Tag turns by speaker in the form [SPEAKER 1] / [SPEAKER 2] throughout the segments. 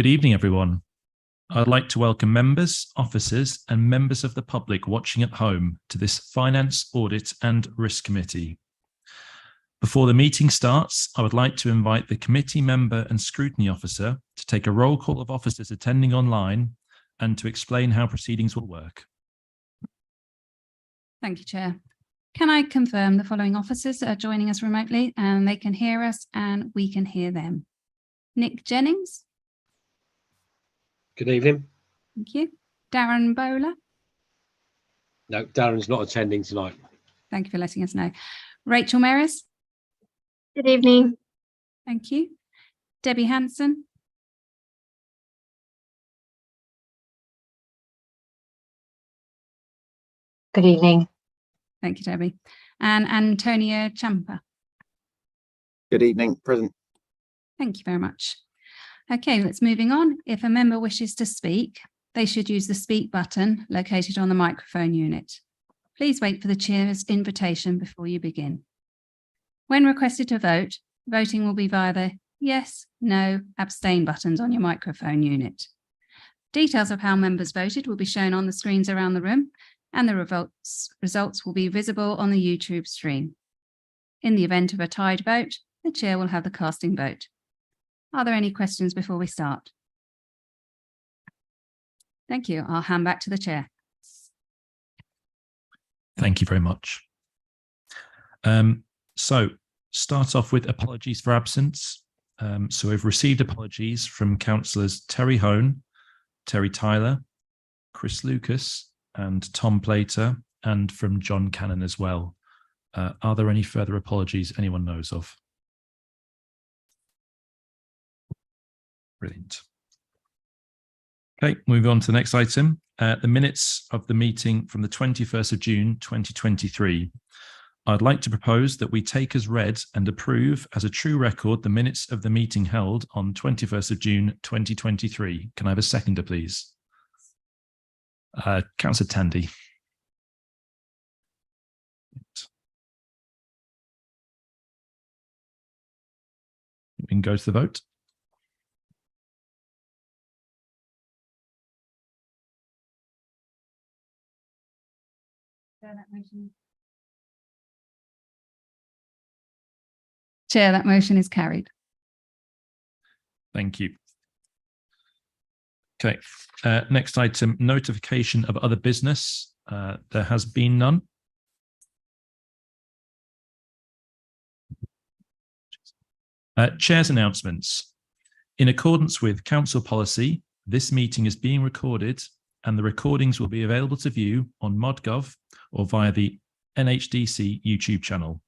[SPEAKER 1] Good evening, everyone. I'd like to welcome members, officers, and members of the public watching at home to this Finance, Audit and Risk Committee. Before the meeting starts, I would like to invite the committee member and scrutiny officer to take a roll call of officers attending online and to explain how proceedings will work.
[SPEAKER 2] Thank you, Chair. Can I confirm the following officers are joining us remotely and they can hear us and we can hear them? Nick Jennings.
[SPEAKER 3] Good evening.
[SPEAKER 2] Thank you. Darren Bowler.
[SPEAKER 3] No, Darren's not attending tonight.
[SPEAKER 2] Thank you for letting us know. Rachel Merris.
[SPEAKER 4] Good evening.
[SPEAKER 2] Thank you. Debbie Hanson.
[SPEAKER 4] Good evening.
[SPEAKER 2] Thank you, Debbie. And Antonia Champa.
[SPEAKER 5] Good evening, present.
[SPEAKER 2] Thank you very much. Okay, let's moving on. If a member wishes to speak, they should use the speak button located on the microphone unit. Please wait for the chair's invitation before you begin. When requested to vote, voting will be via the yes, no, abstain buttons on your microphone unit. Details of how members voted will be shown on the screens around the room, and the results will be visible on the YouTube stream. In the event of a tied vote, the chair will have the casting vote. Are there any questions before we start? Thank you. I'll hand back to the chair.
[SPEAKER 1] Thank you very much. So start off with apologies for absence. So we've received apologies from councillors Terry Hone, Terry Tyler, Chris Lucas, and Tom Plater, and from John Cannon as well. Are there any further apologies anyone knows of? Brilliant. Okay, moving on to the next item. The minutes of the meeting from the 21st of June 2023. I'd like to propose that we take as read and approve as a true record the minutes of the meeting held on 21st of June 2023. Can I have a seconder, please? Councillor Tandy. We can go to the vote.
[SPEAKER 2] Chair, that motion is carried.
[SPEAKER 1] Thank you. Okay, next item, notification of other business. There has been none. Chair's announcements. In accordance with council policy, this meeting is being recorded and the recordings will be available to view on ModGov or via the NHDC YouTube channel.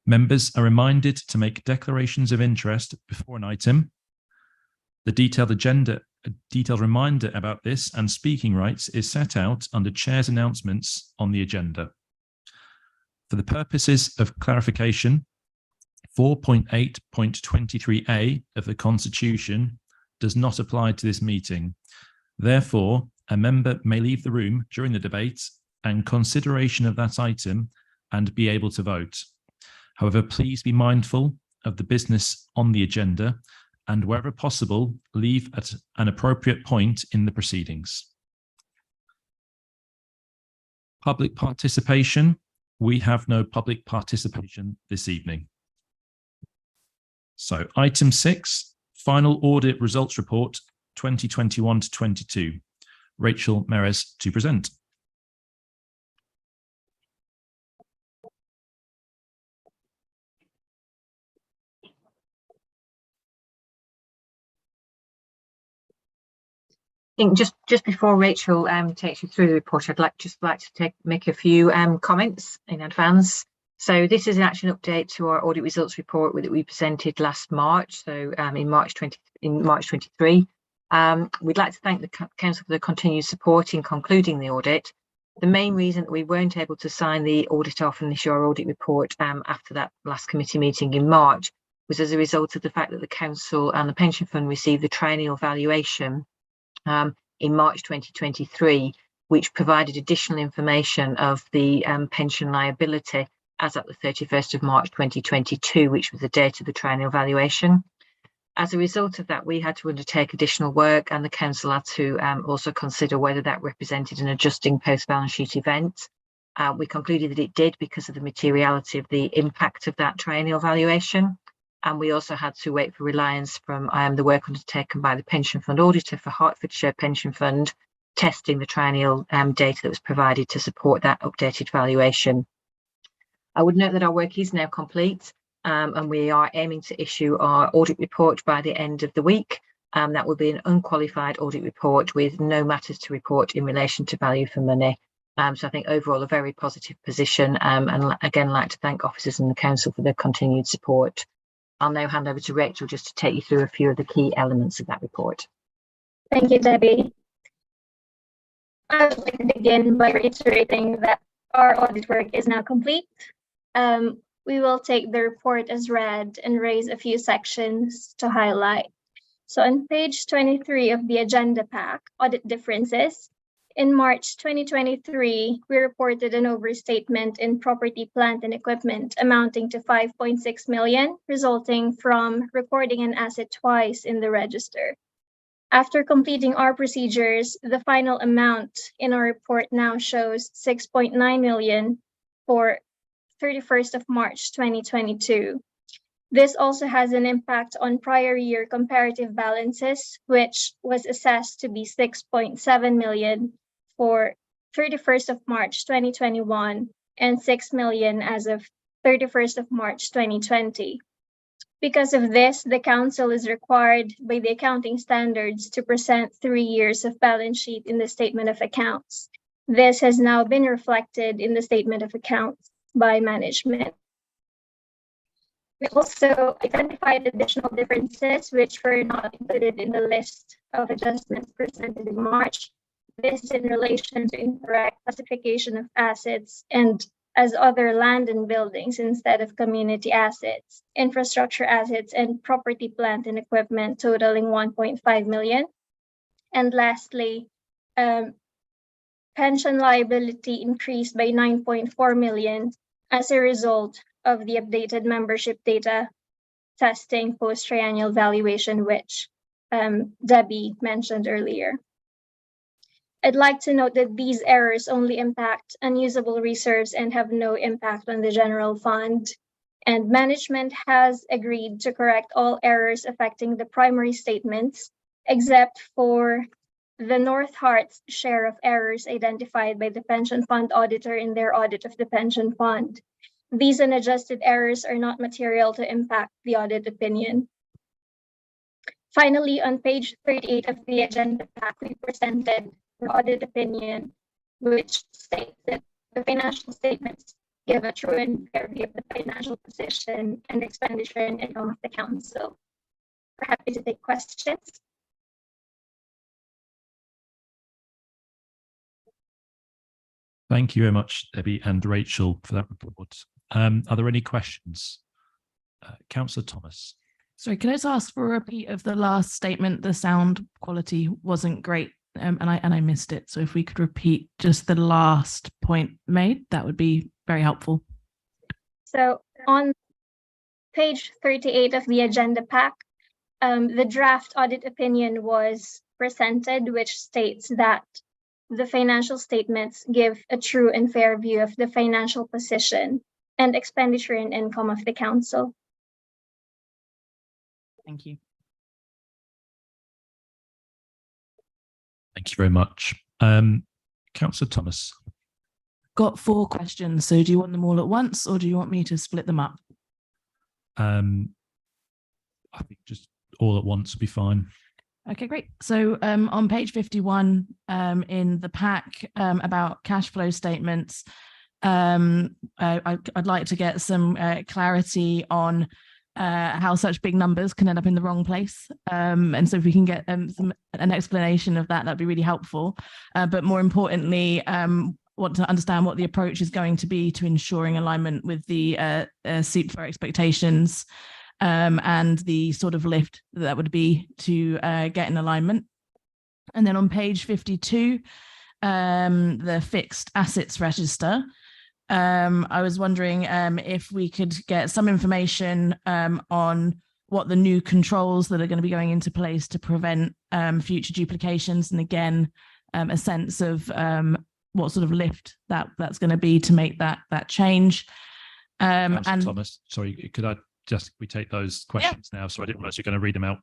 [SPEAKER 1] Members are reminded to make declarations of interest before an item. The detailed reminder about this and speaking rights is set out under Chair's announcements on the agenda. For the purposes of clarification, 4.8.23a of the Constitution does not apply to this meeting. Therefore, a member may leave the room during the debate and consideration of that item and be able to vote. However, please be mindful of the business on the agenda and wherever possible, leave at an appropriate point in the proceedings. Public participation. We have no public participation this evening. So item 6, final audit results report 2021 to 22. Rachel Merris to present.
[SPEAKER 4] I think just before Rachel takes you through the report, I'd like to make a few comments in advance. So this is an action update to our audit results report that we presented last March, so in March 23. We'd like to thank the Council for the continued support in concluding the audit. The main reason that we weren't able to sign the audit off and issue our audit report after that last committee meeting in March was as a result of the fact that the Council and the Pension Fund received the triennial valuation in March 2023, which provided additional information of the pension liability as at the 31st of March 2022, which was the date of the triennial valuation. As a result of that, we had to undertake additional work, and the council had to also consider whether that represented an adjusting post-balance sheet event. We concluded that it did because of the materiality of the impact of that triennial valuation. And we also had to wait for reliance from the work undertaken by the pension fund auditor for Hertfordshire Pension Fund, testing the triennial data that was provided to support that updated valuation. I would note that our work is now complete, and we are aiming to issue our audit report by the end of the week. That will be an unqualified audit report with no matters to report in relation to value for money. So I think overall a very positive position, and again like to thank officers and the council for their continued support. I'll now hand over to Rachel just to take you through a few of the key elements of that report.
[SPEAKER 6] Thank you, Debbie. I would like to begin by reiterating that our audit work is now complete. We will take the report as read and raise a few sections to highlight. So on page 23 of the agenda pack, audit differences. In March 2023, we reported an overstatement in property, plant, and equipment amounting to 5.6 million, resulting from recording an asset twice in the register. After completing our procedures, the final amount in our report now shows 6.9 million for 31st of March 2022. This also has an impact on prior year comparative balances, which was assessed to be 6.7 million for 31st of March 2021 and 6 million as of 31st of March 2020. Because of this, the council is required by the accounting standards to present 3 years of balance sheet in the statement of accounts. This has now been reflected in the statement of accounts by management. We also identified additional differences which were not included in the list of adjustments presented in March. This is in relation to incorrect classification of assets and as other land and buildings instead of community assets, infrastructure assets, and property, plant, and equipment totaling 1.5 million. And lastly, pension liability increased by 9.4 million as a result of the updated membership data testing post-triennial valuation, which Debbie mentioned earlier. I'd like to note that these errors only impact unusable reserves and have no impact on the general fund. And management has agreed to correct all errors affecting the primary statements, except for the North Hart's share of errors identified by the pension fund auditor in their audit of the pension fund. These unadjusted errors are not material to impact the audit opinion. Finally, on page 38 of the agenda pack, we presented the audit opinion, which states that the financial statements give a true and fair view of the financial position and expenditure and income of the council. We're happy to take questions.
[SPEAKER 1] Thank you very much, Debbie and Rachel, for that report. Are there any questions? Councillor Thomas.
[SPEAKER 7] Sorry, can I just ask for a repeat of the last statement? The sound quality wasn't great, and I missed it. So if we could repeat just the last point made, that would be very helpful.
[SPEAKER 6] So on page 38 of the agenda pack, the draft audit opinion was presented, which states that the financial statements give a true and fair view of the financial position and expenditure and income of the council.
[SPEAKER 7] Thank you.
[SPEAKER 1] Thank you very much. Councillor Thomas.
[SPEAKER 7] Got 4 questions. So do you want them all at once or do you want me to split them up?
[SPEAKER 1] I think just all at once would be fine.
[SPEAKER 7] Okay, great. So on page 51 in the pack about cash flow statements, I'd like to get some clarity on how such big numbers can end up in the wrong place. And so if we can get an explanation of that, that'd be really helpful. But more importantly, want to understand what the approach is going to be to ensuring alignment with the CEPFA expectations and the sort of lift that would be to get in alignment. And then on page 52, the fixed assets register, I was wondering if we could get some information on what the new controls that are going to be going into place to prevent future duplications, and again, a sense of what sort of lift that's going to be to make that change.
[SPEAKER 1] Councillor
[SPEAKER 7] And
[SPEAKER 1] Thomas, sorry, we take those questions now? So I didn't realize you're going to read them out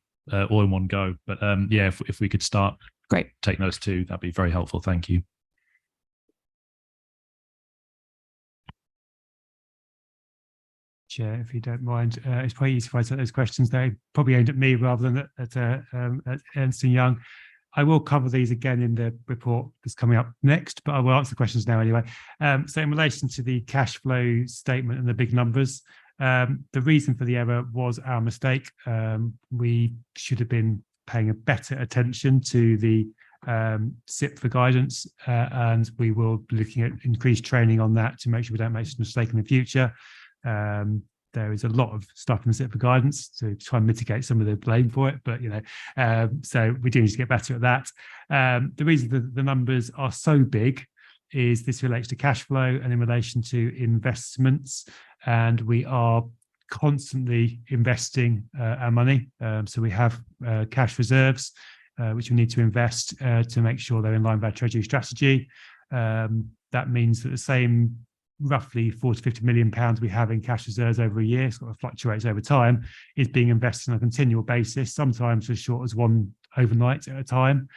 [SPEAKER 1] all in one go. But yeah, if we could start taking those two, that'd be very helpful. Thank you.
[SPEAKER 8] Chair, if you don't mind, it's probably easy if I take those questions. They probably aimed at me rather than at Ernst & Young. I will cover these again in the report that's coming up next, but I will answer the questions now anyway. So in relation to the cash flow statement and the big numbers, the reason for the error was our mistake. We should have been paying a better attention to the SIP for guidance, and we will be looking at increased training on that to make sure we don't make this mistake in the future. There is a lot of stuff in the SIP for guidance to try and mitigate some of the blame for it, but so we do need to get better at that. The reason the numbers are so big is this relates to cash flow and in relation to investments, and we are constantly investing our money. So we have cash reserves which we need to invest to make sure they're in line with our treasury strategy. That means that the same roughly 40 to 50 million pounds we have in cash reserves over a year, sort of fluctuates over time, is being invested on a continual basis, sometimes as short as one overnight at a time,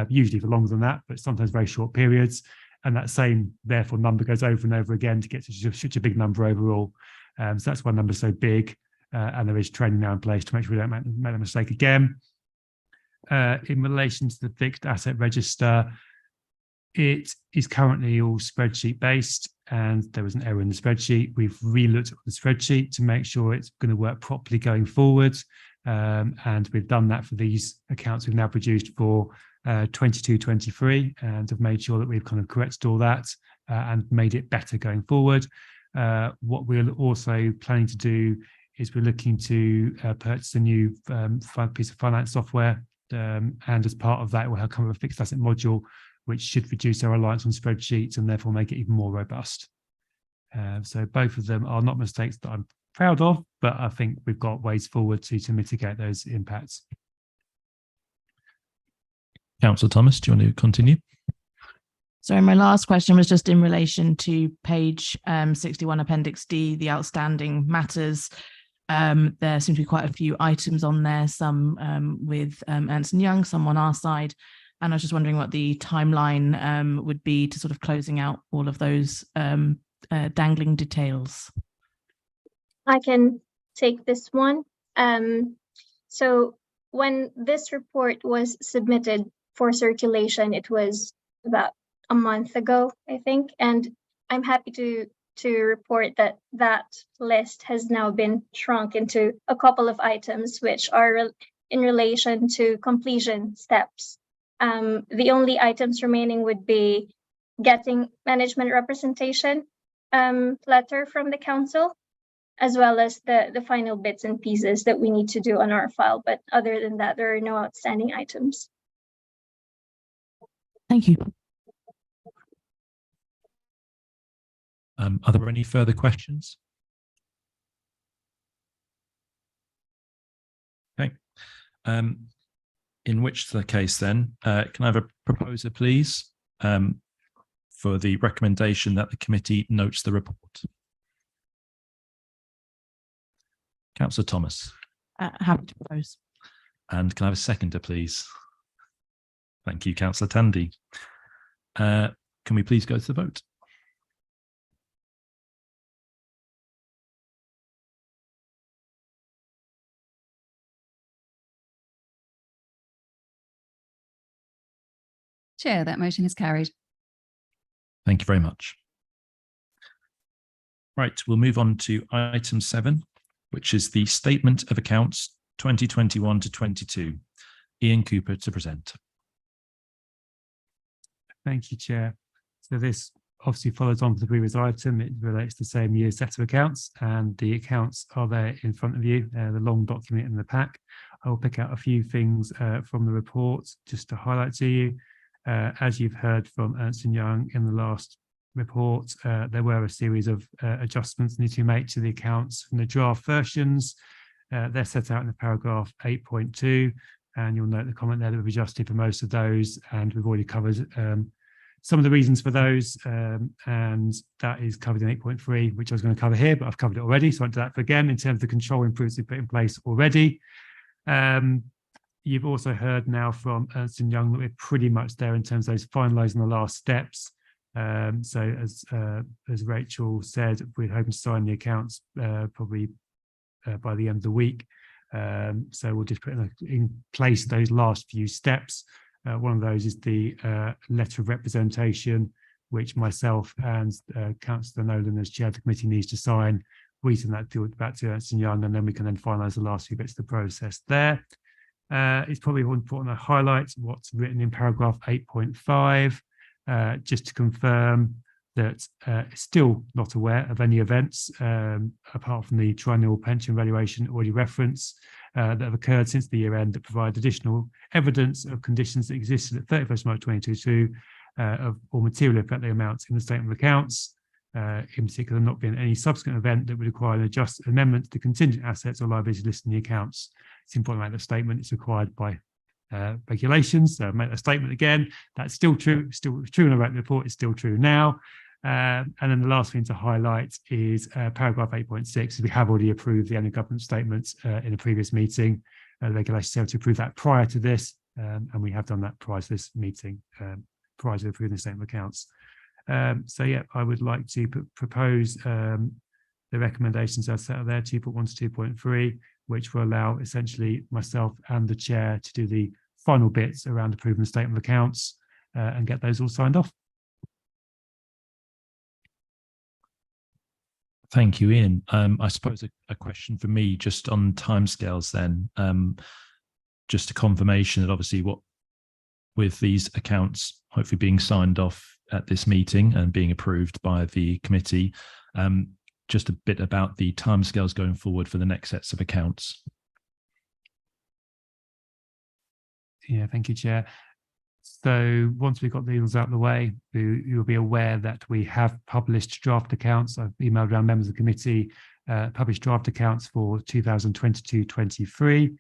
[SPEAKER 8] usually for longer than that, but sometimes very short periods. And that same, therefore, number goes over and over again to get to such a big number overall. So that's why the number is so big, and there is training now in place to make sure we don't make the mistake again. In relation to the fixed asset register, it is currently all spreadsheet based, and there was an error in the spreadsheet. We've re-looked at the spreadsheet to make sure it's going to work properly going forward, and we've done that for these accounts we've now produced for 22-23, and have made sure that we've kind of corrected all that and made it better going forward. What we're also planning to do is we're looking to purchase a new piece of finance software, and as part of that, we'll have come up with a fixed asset module, which should reduce our reliance on spreadsheets and therefore make it even more robust. So both of them are not mistakes that I'm proud of, but I think we've got ways forward to mitigate those impacts.
[SPEAKER 1] Councillor Thomas, do you want to continue?
[SPEAKER 7] So my last question was just in relation to page 61, Appendix D, the outstanding matters. There seem to be quite a few items on there, some with Ernst & Young, some on our side. And I was just wondering what the timeline would be to sort of closing out all of those dangling details.
[SPEAKER 6] I can take this one. So when this report was submitted for circulation, it was about a month ago, I think, and I'm happy to report that that list has now been shrunk into a couple of items which are in relation to completion steps. The only items remaining would be getting management representation letter from the council, as well as the final bits and pieces that we need to do on our file. But other than that, there are no outstanding items.
[SPEAKER 7] Thank you.
[SPEAKER 1] Are there any further questions? Okay. In which the case then, can I have a proposer, please, for the recommendation that the committee notes the report? Councillor Thomas.
[SPEAKER 7] Happy to propose.
[SPEAKER 1] And can I have a seconder, please? Thank you, Councillor Tandy. Can we please go to the vote?
[SPEAKER 2] Chair, that motion is carried.
[SPEAKER 1] Thank you very much. Right, we'll move on to item 7, which is the Statement of Accounts 2021 to 22. Ian Cooper to present.
[SPEAKER 8] Thank you, Chair. So this obviously follows on from the previous item. It relates to the same year's set of accounts, and the accounts are there in front of you, the long document in the pack. I will pick out a few things from the report just to highlight to you. As you've heard from Ernst & Young in the last report, there were a series of adjustments needed to be made to the accounts from the draft versions They're set out in the paragraph 8.2, and you'll note the comment there that we've adjusted for most of those, and we've already covered some of the reasons for those, and that is covered in 8.3, which I was going to cover here, but I've covered it already, so I won't do that again. In terms of the control improvements we've put in place already, you've also heard now from Ernst & Young that we're pretty much there in terms of those finalising the last steps. So as Rachel said, we're hoping to sign the accounts probably by the end of the week. So we'll just put in place those last few steps. One of those is the letter of representation, which myself and Councillor Nolan, as chair of the committee, needs to sign. We send that back to Ernst & Young, and then we can then finalise the last few bits of the process there. It's probably important to highlight what's written in paragraph 8.5, just to confirm that still not aware of any events apart from the triennial pension valuation already referenced that have occurred since the year end that provide additional evidence of conditions that existed at 31st March 2022 or materially affect the amounts in the statement of accounts. In particular, not being any subsequent event that would require an amendment to the contingent assets or liabilities listed in the accounts. It's important to make that statement. It's required by regulations. So make that statement again. That's still true. Still true when I wrote the report. It's still true now. And then the last thing to highlight is paragraph 8.6. We have already approved the annual government statements in a previous meeting. The regulations have to approve that prior to this, and we have done that prior to this meeting, prior to approving the statement of accounts. So yeah, I would like to propose the recommendations as set out there, 2.1 to 2.3, which will allow essentially myself and the chair to do the final bits around approving the statement of accounts and get those all signed off.
[SPEAKER 1] Thank you, Ian. I suppose a question for me just on timescales then, just a confirmation that obviously with these accounts hopefully being signed off at this meeting and being approved by the committee, just a bit about the timescales going forward for the next sets of accounts.
[SPEAKER 8] Yeah, thank you, Chair. So once we've got these out of the way, you'll be aware that we have published draft accounts. I've emailed around members of the committee, published draft accounts for 2022-23.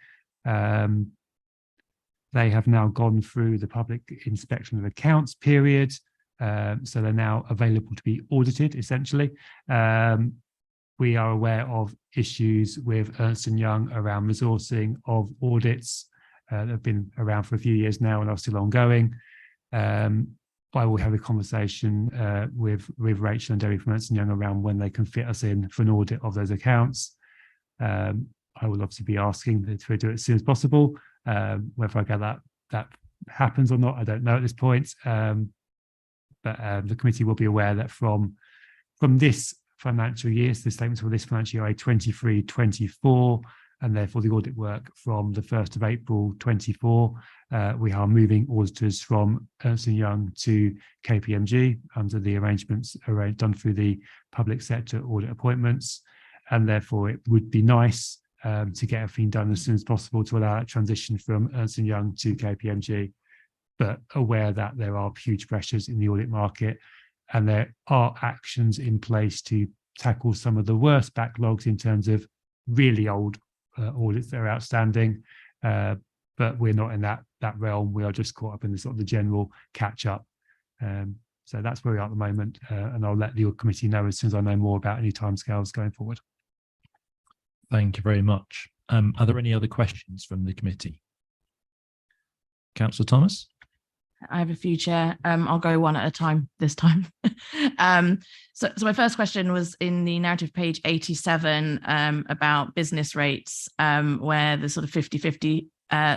[SPEAKER 8] They have now gone through the public inspection of accounts period. So they're now available to be audited, essentially. We are aware of issues with Ernst & Young around resourcing of audits that have been around for a few years now and are still ongoing. I will have a conversation with Rachel and Derry from Ernst & Young around when they can fit us in for an audit of those accounts. I will obviously be asking to do it as soon as possible. Whether I get that happens or not, I don't know at this point. But the committee will be aware that from this financial year, so the statements for this financial year 23-24, and therefore the audit work from the 1st of April 24, we are moving auditors from Ernst & Young to KPMG under the arrangements done through the public sector audit appointments, and therefore it would be nice to get everything done as soon as possible to allow that transition from Ernst & Young to KPMG, but aware that there are huge pressures in the audit market and there are actions in place to tackle some of the worst backlogs in terms of really old audits that are outstanding, but we're not in that realm. We are just caught up in the sort of the general catch up. So that's where we are at the moment, and I'll let the committee know as soon as I know more about any timescales going forward.
[SPEAKER 1] Thank you very much. Are there any other questions from the committee? Councillor Thomas?
[SPEAKER 7] I have a few, Chair. I'll go one at a time this time. So my first question was in the narrative page 87 about business rates, where the sort of 50-50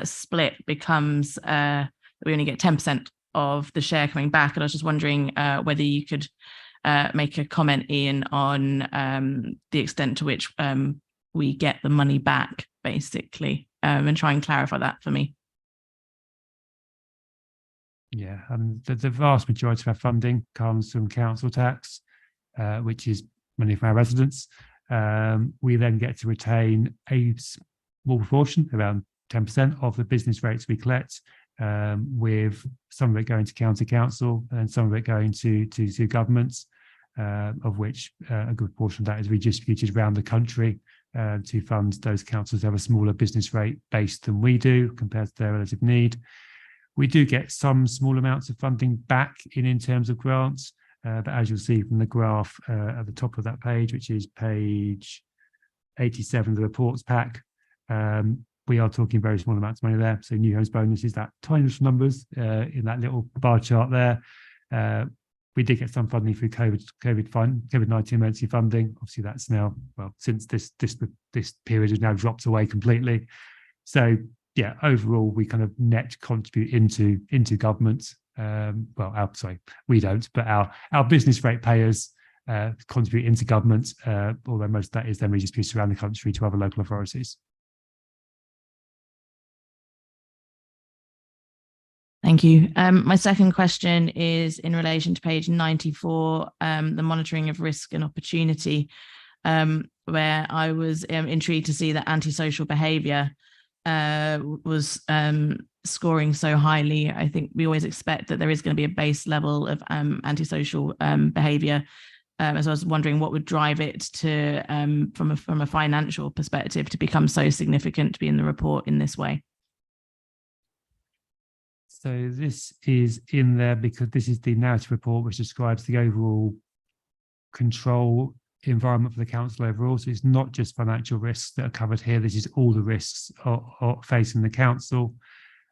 [SPEAKER 7] split becomes we only get 10% of the share coming back. And I was just wondering whether you could make a comment, Ian, on the extent to which we get the money back, basically, and try and clarify that for me.
[SPEAKER 8] Yeah, the vast majority of our funding comes from council tax, which is money from our residents. We then get to retain a small proportion, around 10% of the business rates we collect, with some of it going to county council and some of it going to governments, of which a good portion of that is redistributed around the country to fund those councils who have a smaller business rate base than we do compared to their relative need. We do get some small amounts of funding back in terms of grants, but as you'll see from the graph at the top of that page, which is page 87 of the reports pack, we are talking very small amounts of money there. So new homes bonus is that tiny little numbers in that little bar chart there. We did get some funding through COVID-19 emergency funding. Obviously, that's now, well, since this period has now dropped away completely. So yeah, overall, we kind of net contribute into government. We don't, but our business rate payers contribute into government, although most of that is then redistributed around the country to other local authorities.
[SPEAKER 7] Thank you. My second question is in relation to page 94, the monitoring of risk and opportunity, where I was intrigued to see that antisocial behaviour was scoring so highly. I think we always expect that there is going to be a base level of antisocial behaviour. So I was wondering what would drive it to, from a financial perspective, to become so significant to be in the report in this way.
[SPEAKER 8] So this is in there because this is the narrative report which describes the overall control environment for the council overall. So it's not just financial risks that are covered here. This is all the risks facing the council.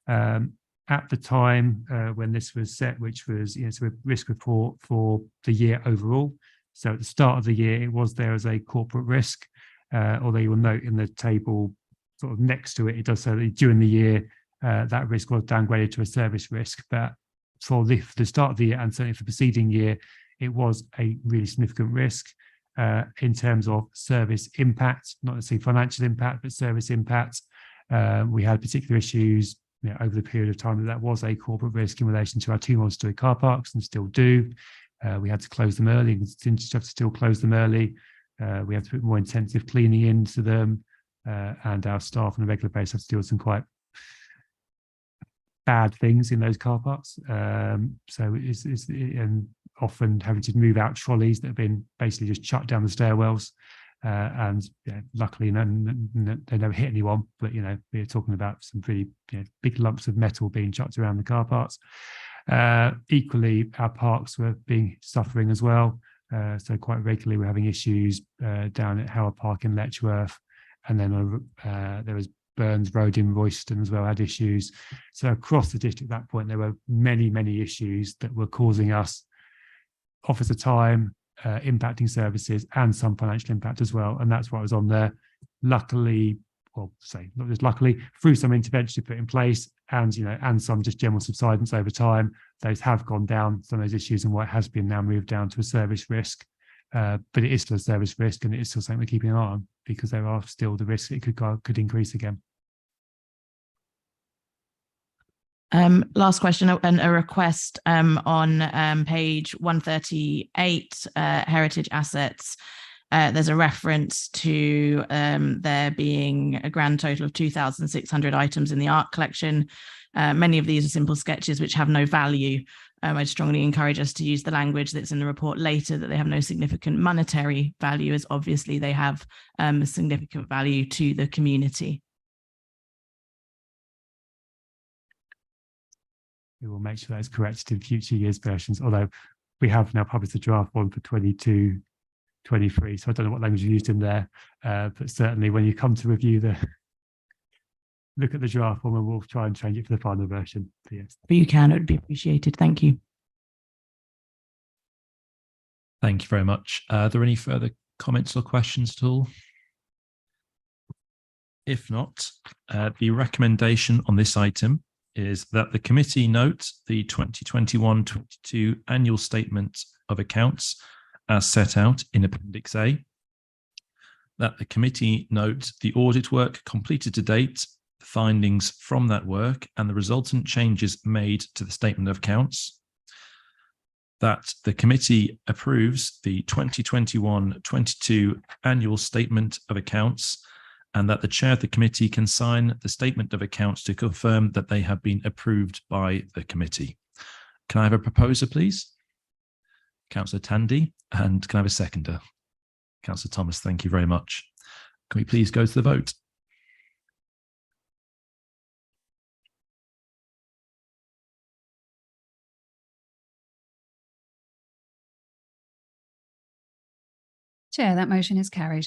[SPEAKER 8] At the time when this was set, which was so a risk report for the year overall. So at the start of the year, it was there as a corporate risk, although you will note in the table sort of next to it, it does say that during the year, that risk was downgraded to a service risk. But for the start of the year and certainly for the preceding year, it was a really significant risk in terms of service impact, not necessarily financial impact, but service impact. We had particular issues over the period of time that was a corporate risk in relation to our two multi-storey car parks, and still do. We had to close them early and have to still close them early. We have to put more intensive cleaning into them, and our staff on a regular basis have to deal with some quite bad things in those car parks. So it's and often having to move out trolleys that have been basically just chucked down the stairwells. And luckily they never hit anyone, but we're talking about some pretty big lumps of metal being chucked around the car parks. Equally, our parks were suffering as well. So quite regularly we're having issues down at Howard Park in Letchworth, and then there was Burns Road in Royston as well, had issues. So across the district at that point, there were many issues that were causing us officer time, impacting services, and some financial impact as well. And that's what was on there. Luckily, well, say not just luckily, through some interventions put in place, and and some just general subsidence over time, those have gone down, some of those issues, and what has been now moved down to a service risk. But it is still a service risk, and it is still something we're keeping an eye on, because there are still the risks it could increase again.
[SPEAKER 7] Last question, and a request on page 138, heritage assets. There's a reference to there being a grand total of 2,600 items in the art collection. Many of these are simple sketches which have no value. I'd strongly encourage us to use the language that's in the report later, that they have no significant monetary value, as obviously they have significant value to the community.
[SPEAKER 8] We will make sure that is corrected in future years' versions, although we have now published the draft one for 22-23, so I don't know what language you used in there, but certainly when you come to review look at the draft one, and we'll try and change it for the final version. But yes.
[SPEAKER 7] But you can, it would be appreciated. Thank you.
[SPEAKER 1] Thank you very much. Are there any further comments or questions at all? If not, the recommendation on this item is that the committee note the 2021-22 annual statement of accounts as set out in Appendix A, that the committee note the audit work completed to date, the findings from that work, and the resultant changes made to the statement of accounts, that the committee approves the 2021-22 annual statement of accounts, and that the chair of the committee can sign the statement of accounts to confirm that they have been approved by the committee. Can I have a proposer, please? Councillor Tandy, and can I have a seconder? Councillor Thomas, thank you very much. Can we please go to the vote?
[SPEAKER 2] Chair, that motion is carried.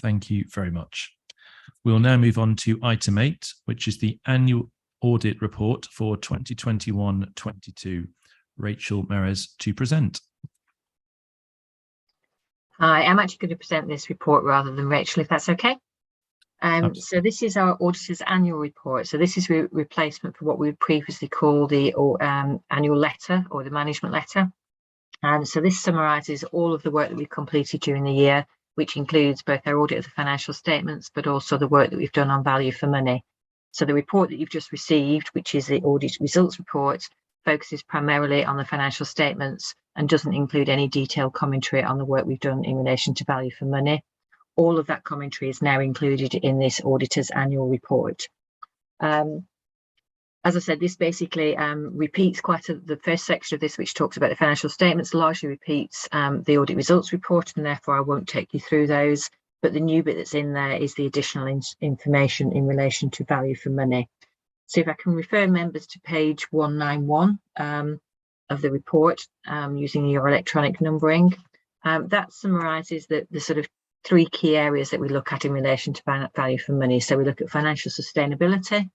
[SPEAKER 1] Thank you very much. We'll now move on to item 8, which is the annual audit report for 2021-22. Rachel Merez to present.
[SPEAKER 4] Hi, I'm actually going to present this report rather than Rachel, if that's okay. So this is our auditor's annual report. So this is replacement for what we would previously call the annual letter or the management letter. So this summarises all of the work that we've completed during the year, which includes both our audit of the financial statements, but also the work that we've done on value for money. So the report that you've just received, which is the audit results report, focuses primarily on the financial statements and doesn't include any detailed commentary on the work we've done in relation to value for money. All of that commentary is now included in this auditor's annual report. As I said, this basically repeats the first section of this, which talks about the financial statements, largely repeats the audit results report, and therefore I won't take you through those. But the new bit that's in there is the additional information in relation to value for money. So if I can refer members to page 191 of the report using your electronic numbering, that summarises the sort of 3 key areas that we look at in relation to value for money. So we look at financial sustainability,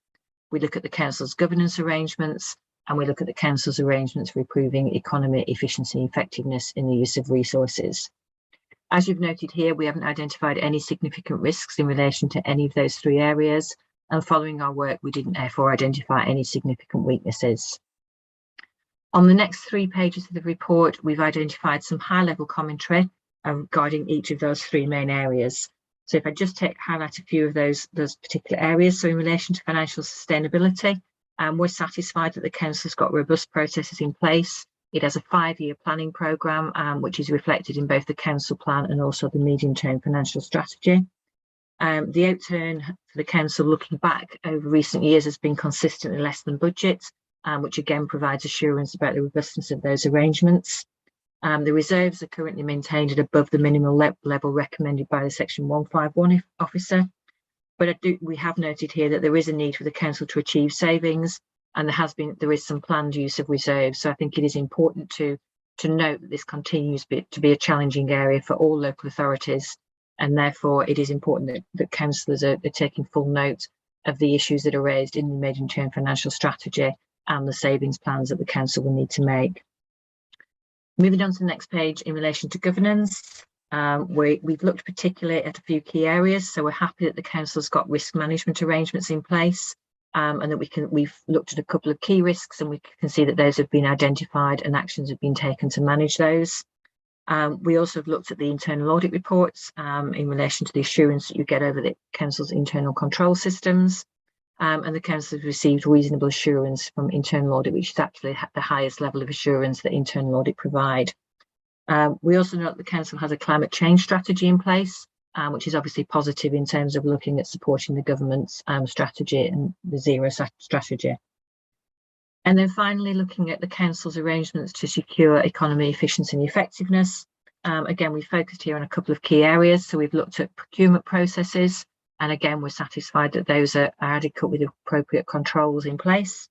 [SPEAKER 4] we look at the council's governance arrangements, and we look at the council's arrangements for improving economy, efficiency, and effectiveness in the use of resources. As you've noted here, we haven't identified any significant risks in relation to any of those 3 areas, and following our work, we didn't therefore identify any significant weaknesses. On the next 3 pages of the report, we've identified some high-level commentary regarding each of those 3 main areas. So if I just highlight a few of those particular areas. So in relation to financial sustainability, we're satisfied that the council's got robust processes in place. It has a 5-year planning programme, which is reflected in both the council plan and also the medium-term financial strategy. The outturn for the council looking back over recent years has been consistently less than budget, which again provides assurance about the robustness of those arrangements. The reserves are currently maintained at above the minimal level recommended by the Section 151 officer. But we have noted here that there is a need for the council to achieve savings, and there is some planned use of reserves. So I think it is important to note that this continues to be a challenging area for all local authorities, and therefore it is important that councillors are taking full note of the issues that are raised in the medium-term financial strategy and the savings plans that the council will need to make. Moving on to the next page in relation to governance, we've looked particularly at a few key areas. So we're happy that the council's got risk management arrangements in place, and that we've looked at a couple of key risks, and we can see that those have been identified and actions have been taken to manage those. We also have looked at the internal audit reports in relation to the assurance that you get over the council's internal control systems. And the council has received reasonable assurance from internal audit, which is actually the highest level of assurance that internal audit provide. We also know that the council has a climate change strategy in place, which is obviously positive in terms of looking at supporting the government's strategy and the zero strategy. And then finally, looking at the council's arrangements to secure economy, efficiency and effectiveness. Again, we focused here on a couple of key areas. So we've looked at procurement processes, and again, we're satisfied that those are adequate with appropriate controls in place.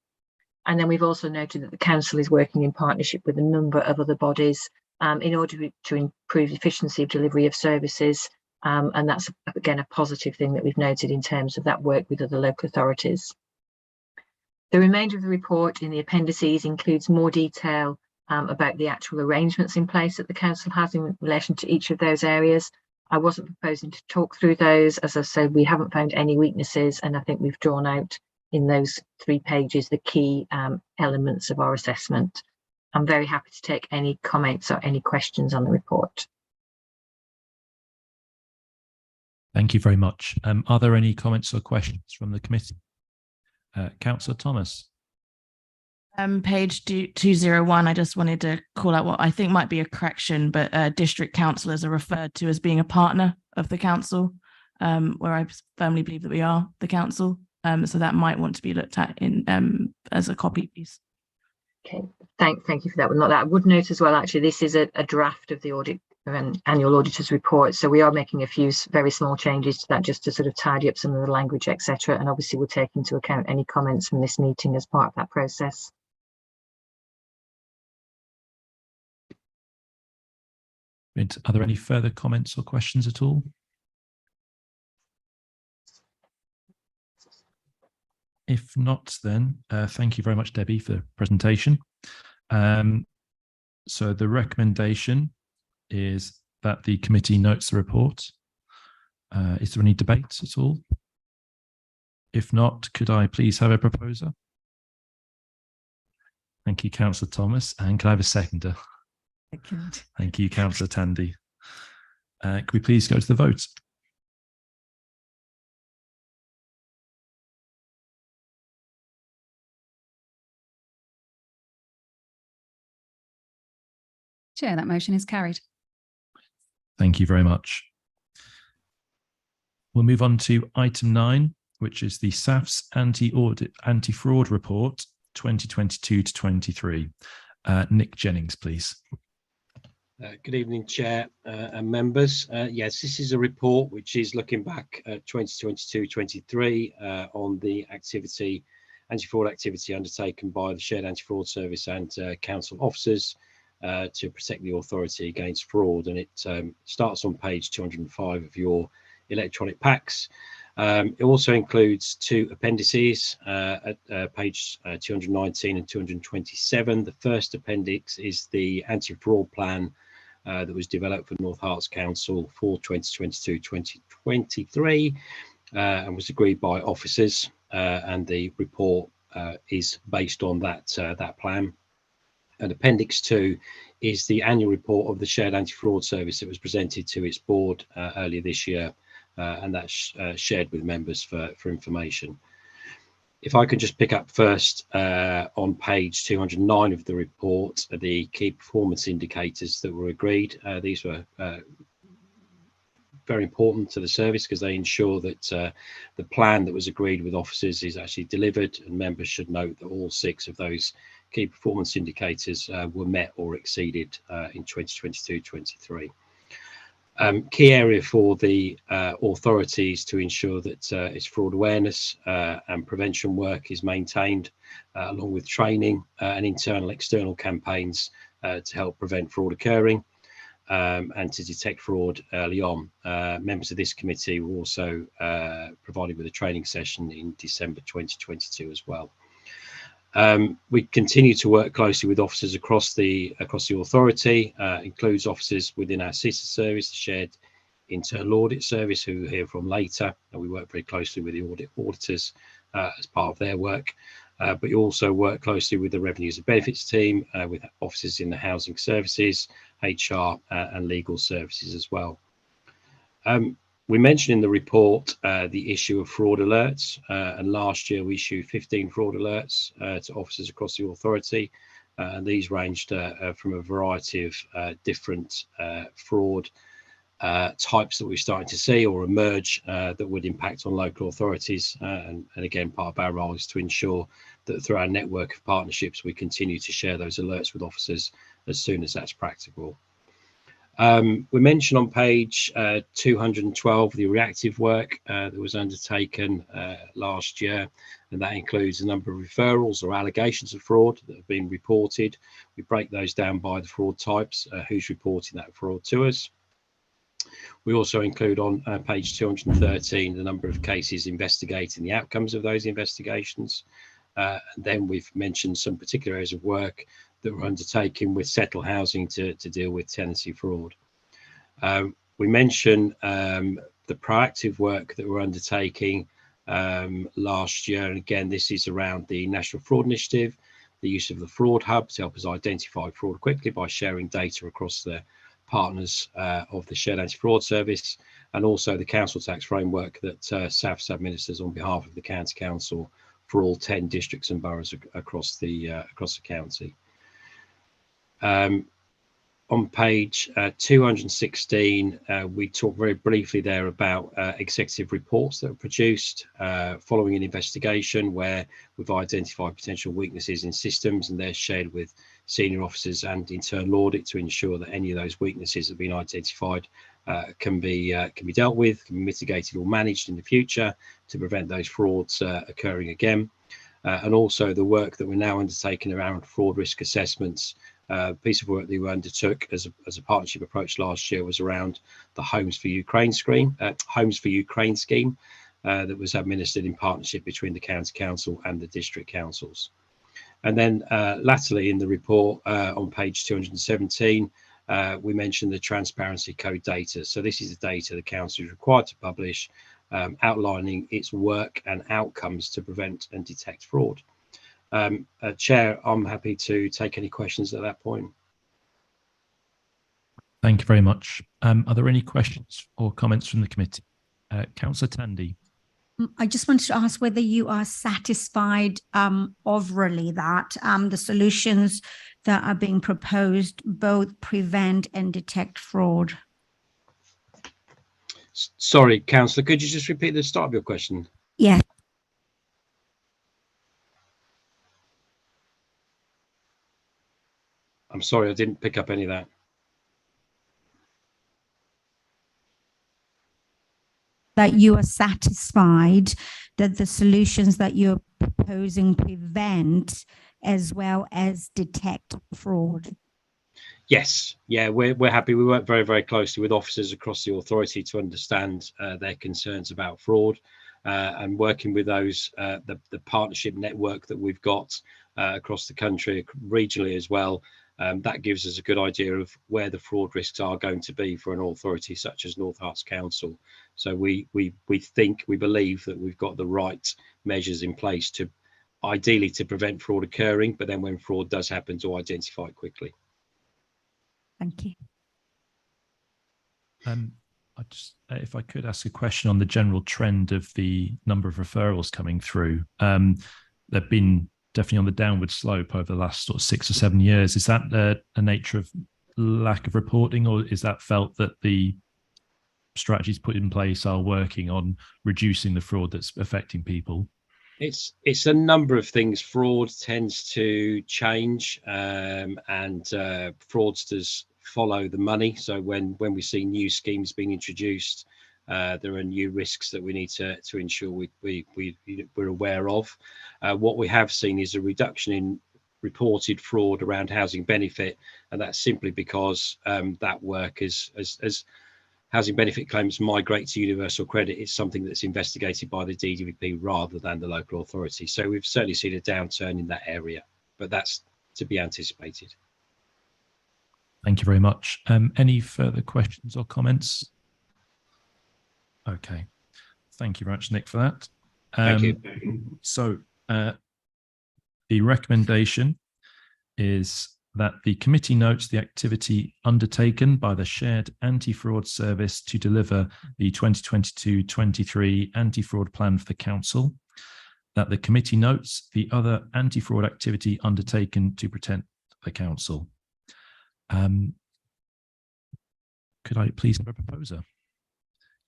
[SPEAKER 4] And then we've also noted that the council is working in partnership with a number of other bodies in order to improve efficiency of delivery of services. And that's, again, a positive thing that we've noted in terms of that work with other local authorities. The remainder of the report in the appendices includes more detail about the actual arrangements in place that the council has in relation to each of those areas. I wasn't proposing to talk through those. As I said, we haven't found any weaknesses, and I think we've drawn out in those 3 pages the key elements of our assessment. I'm very happy to take any comments or any questions on the report.
[SPEAKER 1] Thank you very much. Are there any comments or questions from the committee? Councillor Thomas.
[SPEAKER 7] Page 201, I just wanted to call out what I think might be a correction, but district councillors are referred to as being a partner of the council, where I firmly believe that we are the council. So that might want to be looked at in as a copy piece.
[SPEAKER 4] Okay, thank you for that one. I would note as well, actually, this is a draft of the audit annual auditor's report. So we are making a few very small changes to that just to sort of tidy up some of the language, etc. And obviously we'll take into account any comments from this meeting as part of that process.
[SPEAKER 1] Are there any further comments or questions at all? If not, then thank you very much, Debbie, for the presentation. So the recommendation is that the committee notes the report. Is there any debate at all? If not, could I please have a proposer? Thank you, Councillor Thomas. And can I have a seconder? Thank you, Councillor Tandy. Could we please go to the vote?
[SPEAKER 2] Chair, that motion is carried.
[SPEAKER 1] Thank you very much. We'll move on to item 9, which is the SAF's anti-fraud report 2022 to 23. Nick Jennings, please.
[SPEAKER 3] Good evening, Chair and members. Yes, this is a report which is looking back at 2022-23 on the anti-fraud activity undertaken by the Shared Anti-Fraud Service and Council officers to protect the authority against fraud. And it starts on page 205 of your electronic packs. It also includes 2 appendices at page 219 and 227. The first appendix is the anti-fraud plan that was developed for North Herts Council for 2022-2023 and was agreed by officers, and the report is based on that plan. And Appendix 2 is the annual report of the Shared Anti-Fraud Service that was presented to its board earlier this year, and that's shared with members for information. If I can just pick up first on page 209 of the report, the key performance indicators that were agreed. These were very important to the service because they ensure that the plan that was agreed with officers is actually delivered, and members should note that all 6 of those key performance indicators were met or exceeded in 2022-23. Key area for the authorities to ensure that its fraud awareness and prevention work is maintained, along with training and internal external campaigns to help prevent fraud occurring and to detect fraud early on. Members of this committee were also provided with a training session in December 2022 as well. We continue to work closely with officers across the authority, includes officers within our sister service, the Shared Internal Audit Service, who we'll hear from later, and we work very closely with the auditors as part of their work. But you also work closely with the Revenues and Benefits team, with officers in the housing services, HR and legal services as well. We mentioned in the report the issue of fraud alerts, and last year we issued 15 fraud alerts to officers across the authority, and these ranged from a variety of different fraud types that we're starting to see or emerge that would impact on local authorities, and again, part of our role is to ensure that through our network of partnerships we continue to share those alerts with officers as soon as that's practical. We mentioned on page 212 the reactive work that was undertaken last year, and that includes a number of referrals or allegations of fraud that have been reported. We break those down by the fraud types, who's reporting that fraud to us. We also include on page 213 the number of cases investigating, the outcomes of those investigations. And then we've mentioned some particular areas of work that were undertaken with Settle Housing to deal with tenancy fraud. We mentioned the proactive work that we're undertaking last year, and again this is around the National Fraud Initiative, the use of the Fraud Hub to help us identify fraud quickly by sharing data across the partners of the Shared Anti-Fraud Service, and also the council tax framework that SAFS administers on behalf of the County Council for all 10 districts and boroughs across the county. on page 216, we talk very briefly there about executive reports that are produced following an investigation where we've identified potential weaknesses in systems, and they're shared with senior officers and internal audit to ensure that any of those weaknesses that have been identified can be dealt with, can be mitigated or managed in the future to prevent those frauds occurring again. And also the work that we're now undertaking around fraud risk assessments. Piece of work that we undertook as a partnership approach last year was around the Homes for Ukraine scheme that was administered in partnership between the county council and the district councils. And then latterly in the report on page 217, we mentioned the transparency code data. So this is the data the council is required to publish, outlining its work and outcomes to prevent and detect fraud. Chair, I'm happy to take any questions at that point.
[SPEAKER 1] Thank you very much. Are there any questions or comments from the committee? Councillor Tandy.
[SPEAKER 9] I just wanted to ask whether you are satisfied overally that the solutions that are being proposed both prevent and detect fraud.
[SPEAKER 3] Sorry, Councillor, could you just repeat the start of your question?
[SPEAKER 9] Yes.
[SPEAKER 3] I'm sorry, I didn't pick up any of that.
[SPEAKER 9] That you are satisfied that the solutions that you're proposing prevent as well as detect fraud.
[SPEAKER 3] Yes, yeah, we're happy. We work very, very closely with officers across the authority to understand their concerns about fraud, and working with those the partnership network that we've got across the country, regionally as well. That gives us a good idea of where the fraud risks are going to be for an authority such as North Herts Council. So we believe that we've got the right measures in place to ideally to prevent fraud occurring, but then when fraud does happen, to identify it quickly.
[SPEAKER 9] Thank you.
[SPEAKER 1] If I could ask a question on the general trend of the number of referrals coming through. They've been definitely on the downward slope over the last sort of 6 or 7 years. Is that a nature of lack of reporting, or is that felt that the strategies put in place are working on reducing the fraud that's affecting people?
[SPEAKER 3] It's a number of things. Fraud tends to change, and fraudsters follow the money. So when we see new schemes being introduced, there are new risks that we need to ensure we're aware of. What we have seen is a reduction in reported fraud around housing benefit, and that's simply because that work as housing benefit claims migrate to universal credit, it's something that's investigated by the DWP rather than the local authority. So we've certainly seen a downturn in that area, but that's to be anticipated.
[SPEAKER 1] Thank you very much. Any further questions or comments? Okay. Thank you very much, Nick, for that.
[SPEAKER 3] Thank you.
[SPEAKER 1] So the recommendation is that the committee notes the activity undertaken by the Shared Anti-Fraud Service to deliver the 2022-23 anti-fraud plan for the council, that the committee notes the other anti-fraud activity undertaken to protect the council. Could I please have a proposer?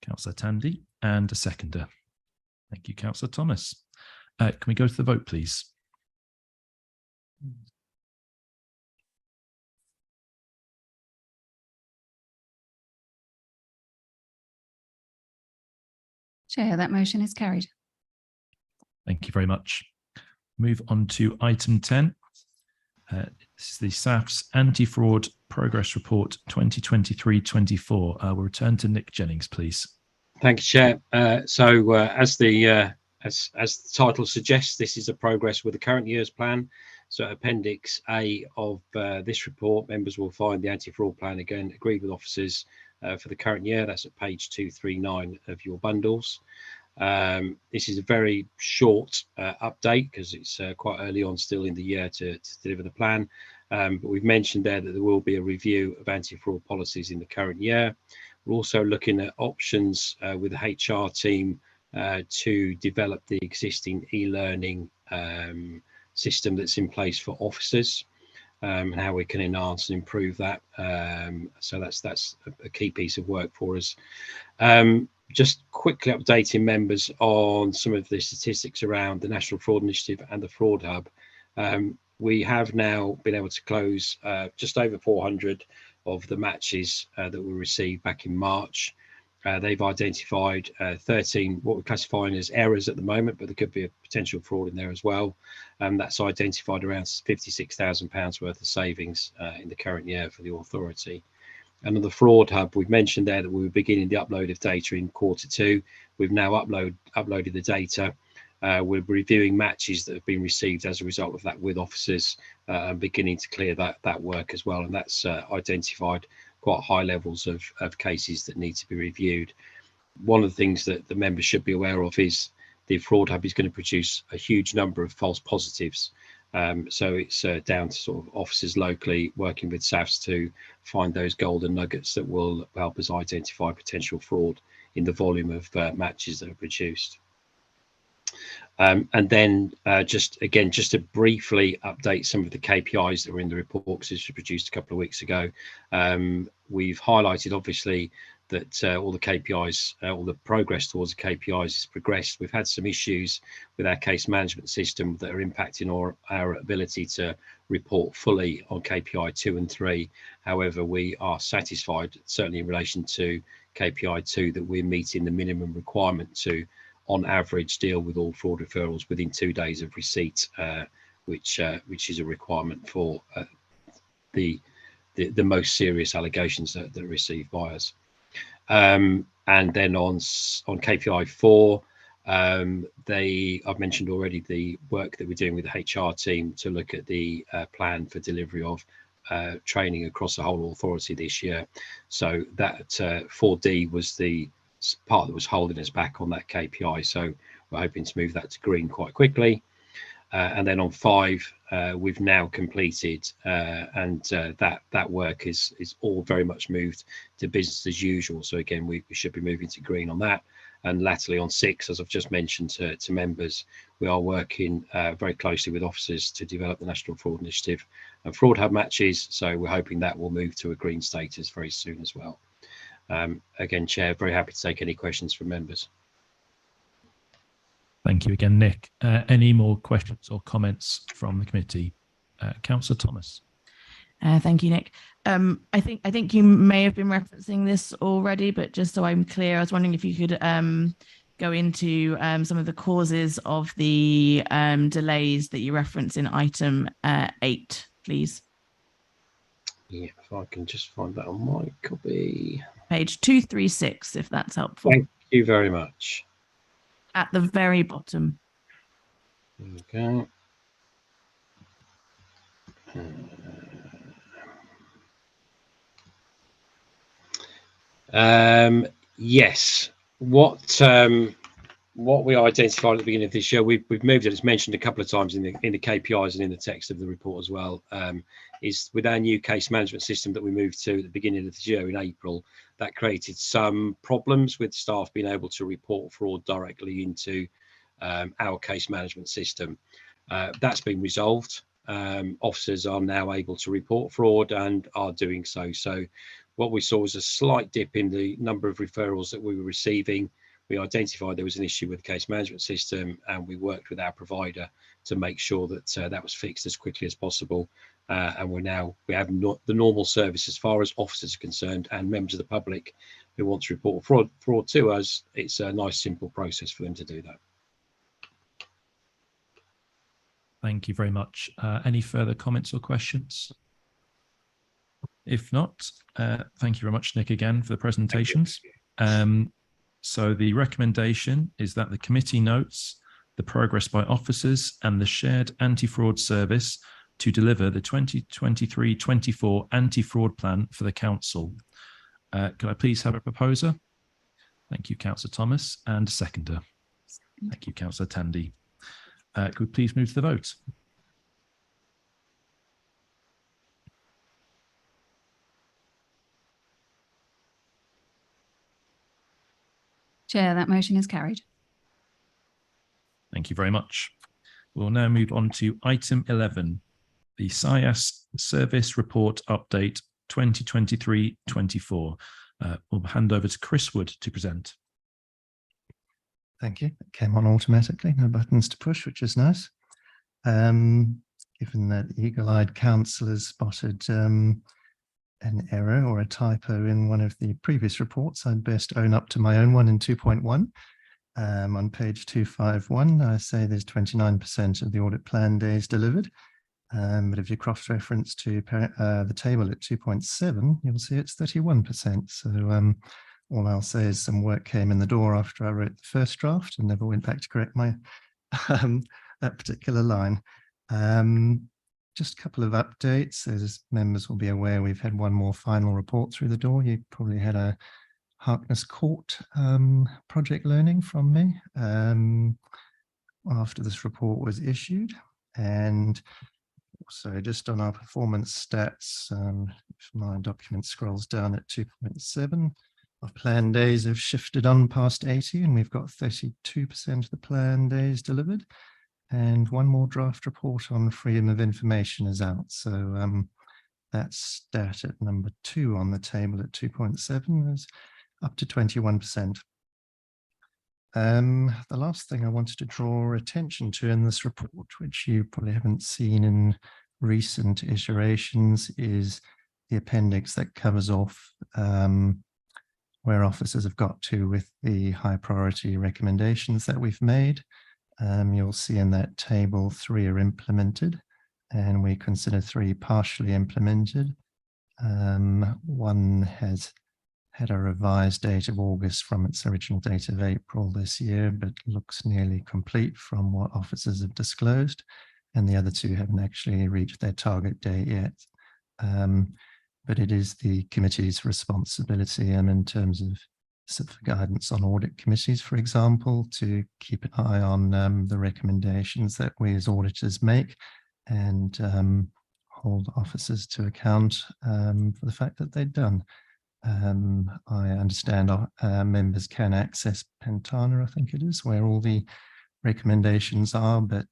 [SPEAKER 1] Councillor Tandy, and a seconder. Thank you, Councillor Thomas. Can we go to the vote, please?
[SPEAKER 2] Chair, that motion is carried.
[SPEAKER 1] Thank you very much. Move on to item 10. This is the SAF's Anti-Fraud Progress Report 2023-24. We'll return to Nick Jennings, please.
[SPEAKER 3] Thank you, Chair. As the title suggests, this is a progress with the current year's plan. So Appendix A of this report, members will find the anti-fraud plan again agreed with officers for the current year. That's at page 239 of your bundles. This is a very short update because it's quite early on still in the year to deliver the plan. But we've mentioned there that there will be a review of anti-fraud policies in the current year. We're also looking at options with the HR team to develop the existing e-learning system that's in place for officers. and how we can enhance and improve that. So that's a key piece of work for us. Just quickly updating members on some of the statistics around the National Fraud Initiative and the Fraud Hub. We have now been able to close just over 400 of the matches that were received back in March. They've identified 13 what we're classifying as errors at the moment, but there could be a potential fraud in there as well. That's identified around £56,000 worth of savings in the current year for the authority. And on the Fraud Hub, we've mentioned there that we were beginning the upload of data in Q2. We've now uploaded the data. We're reviewing matches that have been received as a result of that with officers and beginning to clear that work as well. And that's identified quite high levels of cases that need to be reviewed. One of the things that the members should be aware of is the Fraud Hub is going to produce a huge number of false positives. So it's down to sort of officers locally working with SAFs to find those golden nuggets that will help us identify potential fraud in the volume of matches that are produced. And then just to briefly update some of the KPIs that were in the report, because this was produced a couple of weeks ago. We've highlighted obviously that all the KPIs, all the progress towards the KPIs has progressed. We've had some issues with our case management system that are impacting our ability to report fully on KPI 2 and 3. However, we are satisfied, certainly in relation to KPI 2, that we're meeting the minimum requirement to, on average, deal with all fraud referrals within 2 days of receipt, which is a requirement for the most serious allegations that are received by us. And then on KPI 4, I've mentioned already the work that we're doing with the HR team to look at the plan for delivery of training across the whole authority this year. So that 4D was the part that was holding us back on that KPI. So we're hoping to move that to green quite quickly. And then on 5, we've now completed, and that work is all very much moved to business as usual. So again, we should be moving to green on that. And latterly on 6, as I've just mentioned to members, we are working very closely with officers to develop the National Fraud Initiative and Fraud Hub matches. So we're hoping that will move to a green status very soon as well. Again, Chair, very happy to take any questions from members.
[SPEAKER 1] Thank you again, Nick. Any more questions or comments from the committee? Councillor Thomas.
[SPEAKER 7] Thank you, Nick. I think you may have been referencing this already, but just so I'm clear, I was wondering if you could go into some of the causes of the delays that you reference in item 8, please.
[SPEAKER 3] Yeah, if I can just find that on my copy.
[SPEAKER 7] Page 236, if that's helpful.
[SPEAKER 3] Thank you very much.
[SPEAKER 7] At the very bottom.
[SPEAKER 3] Okay. Yes. What we identified at the beginning of this year, we've moved it. It's mentioned a couple of times in the KPIs and in the text of the report as well. Is with our new case management system that we moved to at the beginning of this year in April, that created some problems with staff being able to report fraud directly into our case management system. That's been resolved. Officers are now able to report fraud and are doing so. So what we saw was a slight dip in the number of referrals that we were receiving. We identified there was an issue with the case management system, and we worked with our provider to make sure that that was fixed as quickly as possible. And we have the normal service as far as officers are concerned, and members of the public who want to report fraud to us. It's a nice, simple process for them to do that.
[SPEAKER 1] Thank you very much. Any further comments or questions? If not, thank you very much, Nick, again for the presentations. So the recommendation is that the committee notes the progress by officers and the shared anti-fraud service to deliver the 2023-24 anti-fraud plan for the council. Could I please have a proposer? Thank you, Councillor Thomas, and a seconder. Thank you, Councillor Tandy. Could we please move to the vote?
[SPEAKER 2] Chair, that motion is carried.
[SPEAKER 1] Thank you very much. We'll now move on to item 11, the SIAS Service Report Update 2023-24. We'll hand over to Chris Wood to present.
[SPEAKER 10] Thank you. It came on automatically, no buttons to push, which is nice. Given that eagle-eyed councillors spotted an error or a typo in one of the previous reports, I'd best own up to my own one in 2.1. On page 251, I say there's 29% of the audit plan days delivered. But if you cross-reference to the table at 2.7, you'll see it's 31%. So all I'll say is some work came in the door after I wrote the first draft and never went back to correct my that particular line. Just a couple of updates. As members will be aware, we've had one more final report through the door. You probably had a Harkness Court project learning from me after this report was issued. And also just on our performance stats, if my document scrolls down at 2.7, our plan days have shifted on past 80 and we've got 32% of the plan days delivered. And one more draft report on freedom of information is out. So that's stat at number 2 on the table at 2.7 is up to 21%. The last thing I wanted to draw attention to in this report, which you probably haven't seen in recent iterations, is the appendix that covers off where officers have got to with the high priority recommendations that we've made. You'll see in that table 3 are implemented and we consider 3 partially implemented. One has had a revised date of August from its original date of April this year, but looks nearly complete from what officers have disclosed. And the other 2 haven't actually reached their target date yet. But it is the committee's responsibility in terms of guidance on audit committees, for example, to keep an eye on the recommendations that we as auditors make and hold officers to account for the fact that they've done. I understand our members can access Pentana, I think it is, where all the recommendations are, but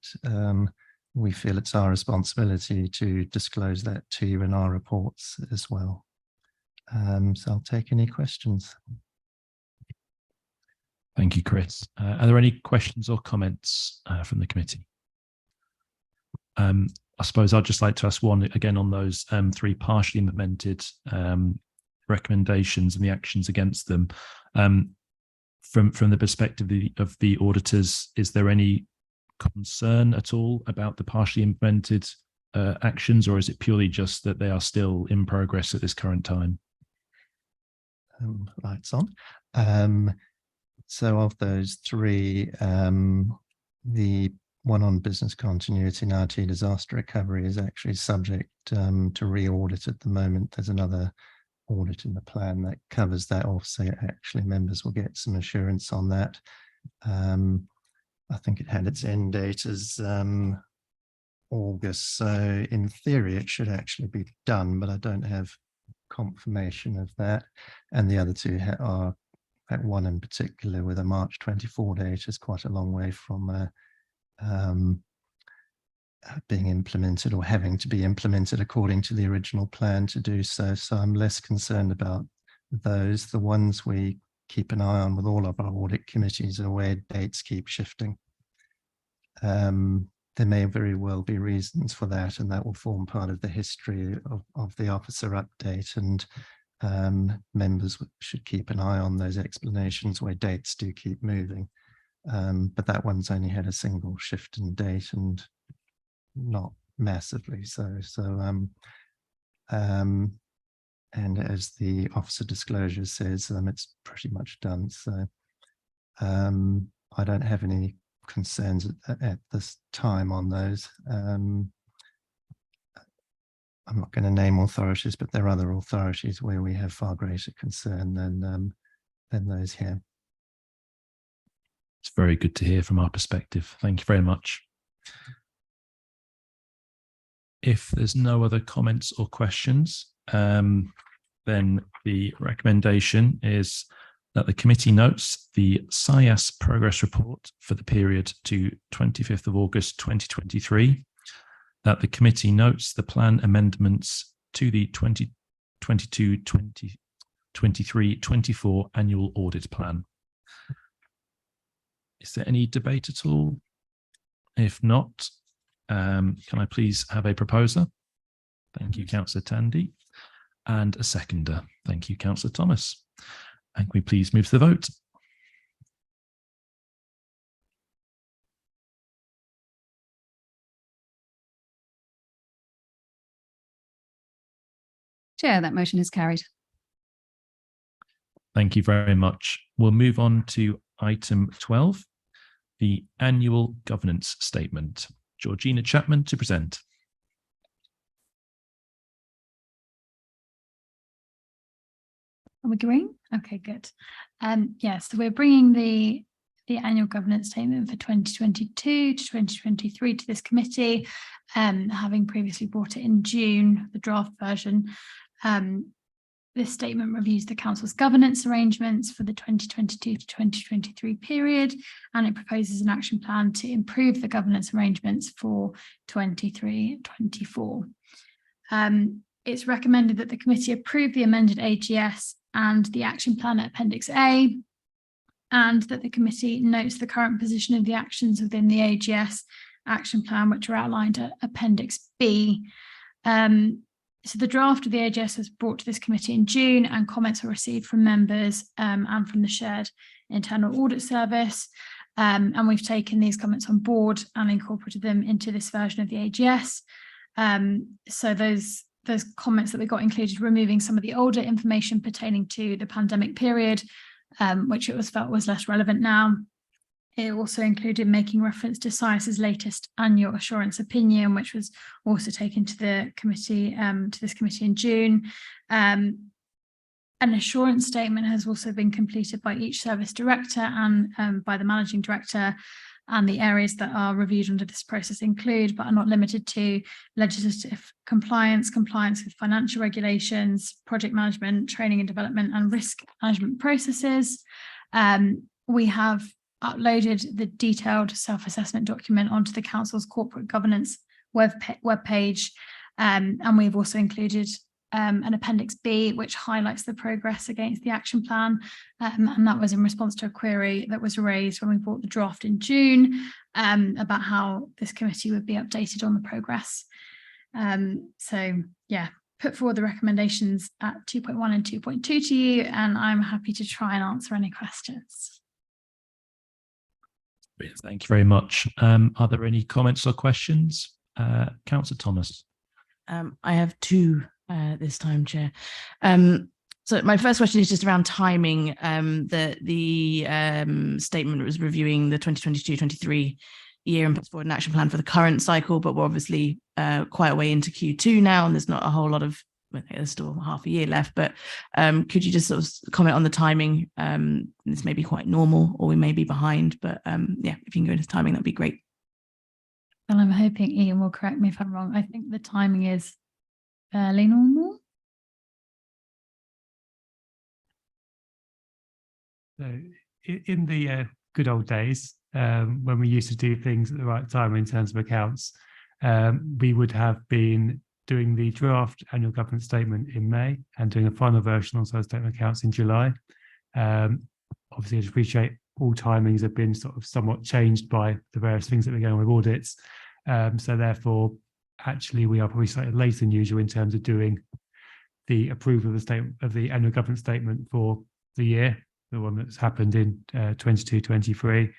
[SPEAKER 10] we feel it's our responsibility to disclose that to you in our reports as well. So I'll take any questions.
[SPEAKER 1] Thank you, Chris. Are there any questions or comments from the committee? I suppose I'd just like to ask one again on those 3 partially implemented recommendations and the actions against them. From the perspective of the auditors, is there any concern at all about the partially implemented actions, or is it purely just that they are still in progress at this current time?
[SPEAKER 10] Lights on. So of those 3, the one on business continuity and IT disaster recovery is actually subject to re-audit at the moment. There's another audit in the plan that covers that off, so actually members will get some assurance on that. I think it had its end date as August, so in theory it should actually be done, but I don't have confirmation of that. And the other 2 are, that one in particular with a March 24 date, is quite a long way from being implemented or having to be implemented according to the original plan to do so. So I'm less concerned about those. The ones we keep an eye on with all of our audit committees are where dates keep shifting. There may very well be reasons for that, and that will form part of the history of the officer update, and members should keep an eye on those explanations where dates do keep moving. But that one's only had a single shift in date and not massively so. And as the officer disclosure says, it's pretty much done. So I don't have any concerns at this time on those. I'm not going to name authorities, but there are other authorities where we have far greater concern than those here.
[SPEAKER 1] It's very good to hear from our perspective. Thank you very much. If there's no other comments or questions, then the recommendation is that the committee notes the SIAS progress report for the period to 25th of August 2023, that the committee notes the plan amendments to the 2022-23-24 annual audit plan. Is there any debate at all? If not, can I please have a proposer? Thank you, Councillor Tandy. And a seconder. Thank you, Councillor Thomas. And can we please move to the vote?
[SPEAKER 2] Chair, that motion is carried.
[SPEAKER 1] Thank you very much. We'll move on to item 12, the annual governance statement. Georgina Chapman to present.
[SPEAKER 11] Are we agreeing? Okay, good. Yes, so we're bringing the annual governance statement for 2022 to 2023 to this committee, having previously brought it in June, the draft version. This statement reviews the council's governance arrangements for the 2022 to 2023 period, and it proposes an action plan to improve the governance arrangements for 23-24. It's recommended that the committee approve the amended AGS and the action plan at Appendix A, and that the committee notes the current position of the actions within the AGS action plan, which are outlined at Appendix B. So the draft of the AGS was brought to this committee in June, and comments were received from members and from the shared internal audit service. And we've taken these comments on board and incorporated them into this version of the AGS. So those comments that we got included removing some of the older information pertaining to the pandemic period, which it was felt was less relevant now. It also included making reference to SIAS's latest annual assurance opinion, which was also taken to the committee, to this committee in June. An assurance statement has also been completed by each service director and by the managing director. And the areas that are reviewed under this process include, but are not limited to, legislative compliance, compliance with financial regulations, project management, training and development, and risk management processes. We have uploaded the detailed self-assessment document onto the council's corporate governance webpage, and we've also included an Appendix B, which highlights the progress against the action plan, and that was in response to a query that was raised when we brought the draft in June about how this committee would be updated on the progress. So yeah, put forward the recommendations at 2.1 and 2.2 to you, and I'm happy to try and answer any questions.
[SPEAKER 1] Thank you very much. Are there any comments or questions? Councillor Thomas.
[SPEAKER 7] I have two this time, Chair. So my first question is just around timing. The statement was reviewing the 2022-23 year and puts forward an action plan for the current cycle, but we're obviously quite a way into Q2 now, and there's not a whole lot of, there's still half a year left, but could you just sort of comment on the timing? This may be quite normal, or we may be behind, but yeah, if you can go into timing, that'd be great.
[SPEAKER 11] Well, I'm hoping Ian will correct me if I'm wrong. I think the timing is fairly normal.
[SPEAKER 8] So in the good old days, when we used to do things at the right time in terms of accounts, we would have been doing the draft annual governance statement in May and doing a final version on those statement accounts in July. Obviously, I appreciate all timings have been sort of somewhat changed by the various things that we're going with audits. So therefore, actually, we are probably slightly later than usual in terms of doing the approval of the statement of the annual governance statement for the year, the one that's happened in 22-23.